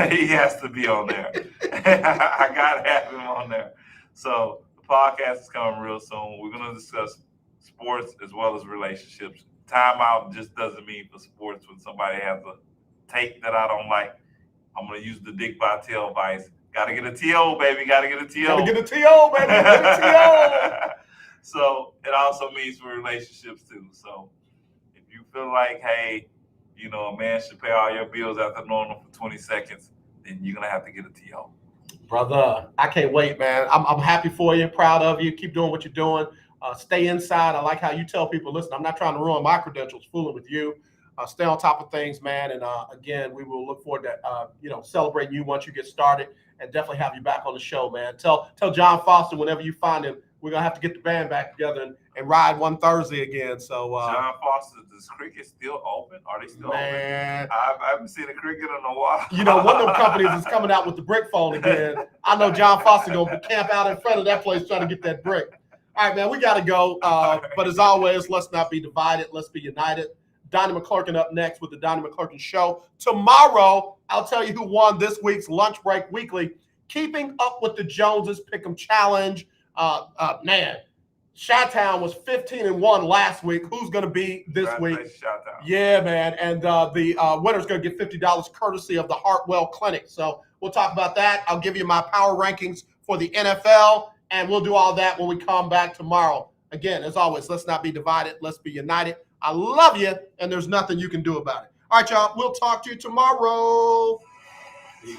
S4: He has to be on there. I got to have him on there. So the podcast is coming real soon. We're going to discuss sports as well as relationships. Timeout just doesn't mean for sports when somebody has a take that I don't like. I'm going to use the Dick Vitale advice. Got to get a TO, baby. Got to get a TO.
S3: Gotta get a TO, baby. Get a TO.
S4: So it also means for relationships too. So if you feel like, hey, you know, a man should pay all your bills after knowing them for 20 seconds, then you're going to have to get a TO.
S3: Brother, I can't wait, man. I'm happy for you, proud of you. Keep doing what you're doing. Stay inside. I like how you tell people, listen, I'm not trying to ruin my credentials fooling with you. Stay on top of things, man. And again, we will look forward to, celebrating you once you get started and definitely have you back on the show, man. Tell John Foster whenever you find him, we're going to have to get the band back together and ride one Thursday again. So,
S4: John Foster, does cricket still open? Are they still
S3: man,
S4: open? I haven't seen a cricket in a while.
S3: one of them companies is coming out with the brick phone again. I know John Foster going to camp out in front of that place trying to get that brick. All right, man, we got to go. But as always, let's not be divided. Let's be united. Donnie McClurkin up next with the Donnie McClurkin Show. Tomorrow, I'll tell you who won this week's Lunch Break Weekly. Keeping Up with the Joneses Pick'em Challenge. Man, Chi-Town was 15-1 last week. Who's going to be this week?
S4: Chi-Town.
S3: Yeah, man. And the winner's going to get $50 courtesy of the Hartwell Clinic. So we'll talk about that. I'll give you my power rankings for the NFL, and we'll do all that when we come back tomorrow. Again, as always, let's not be divided. Let's be united. I love you, and there's nothing you can do about it. All right, y'all. We'll talk to you tomorrow. Peace.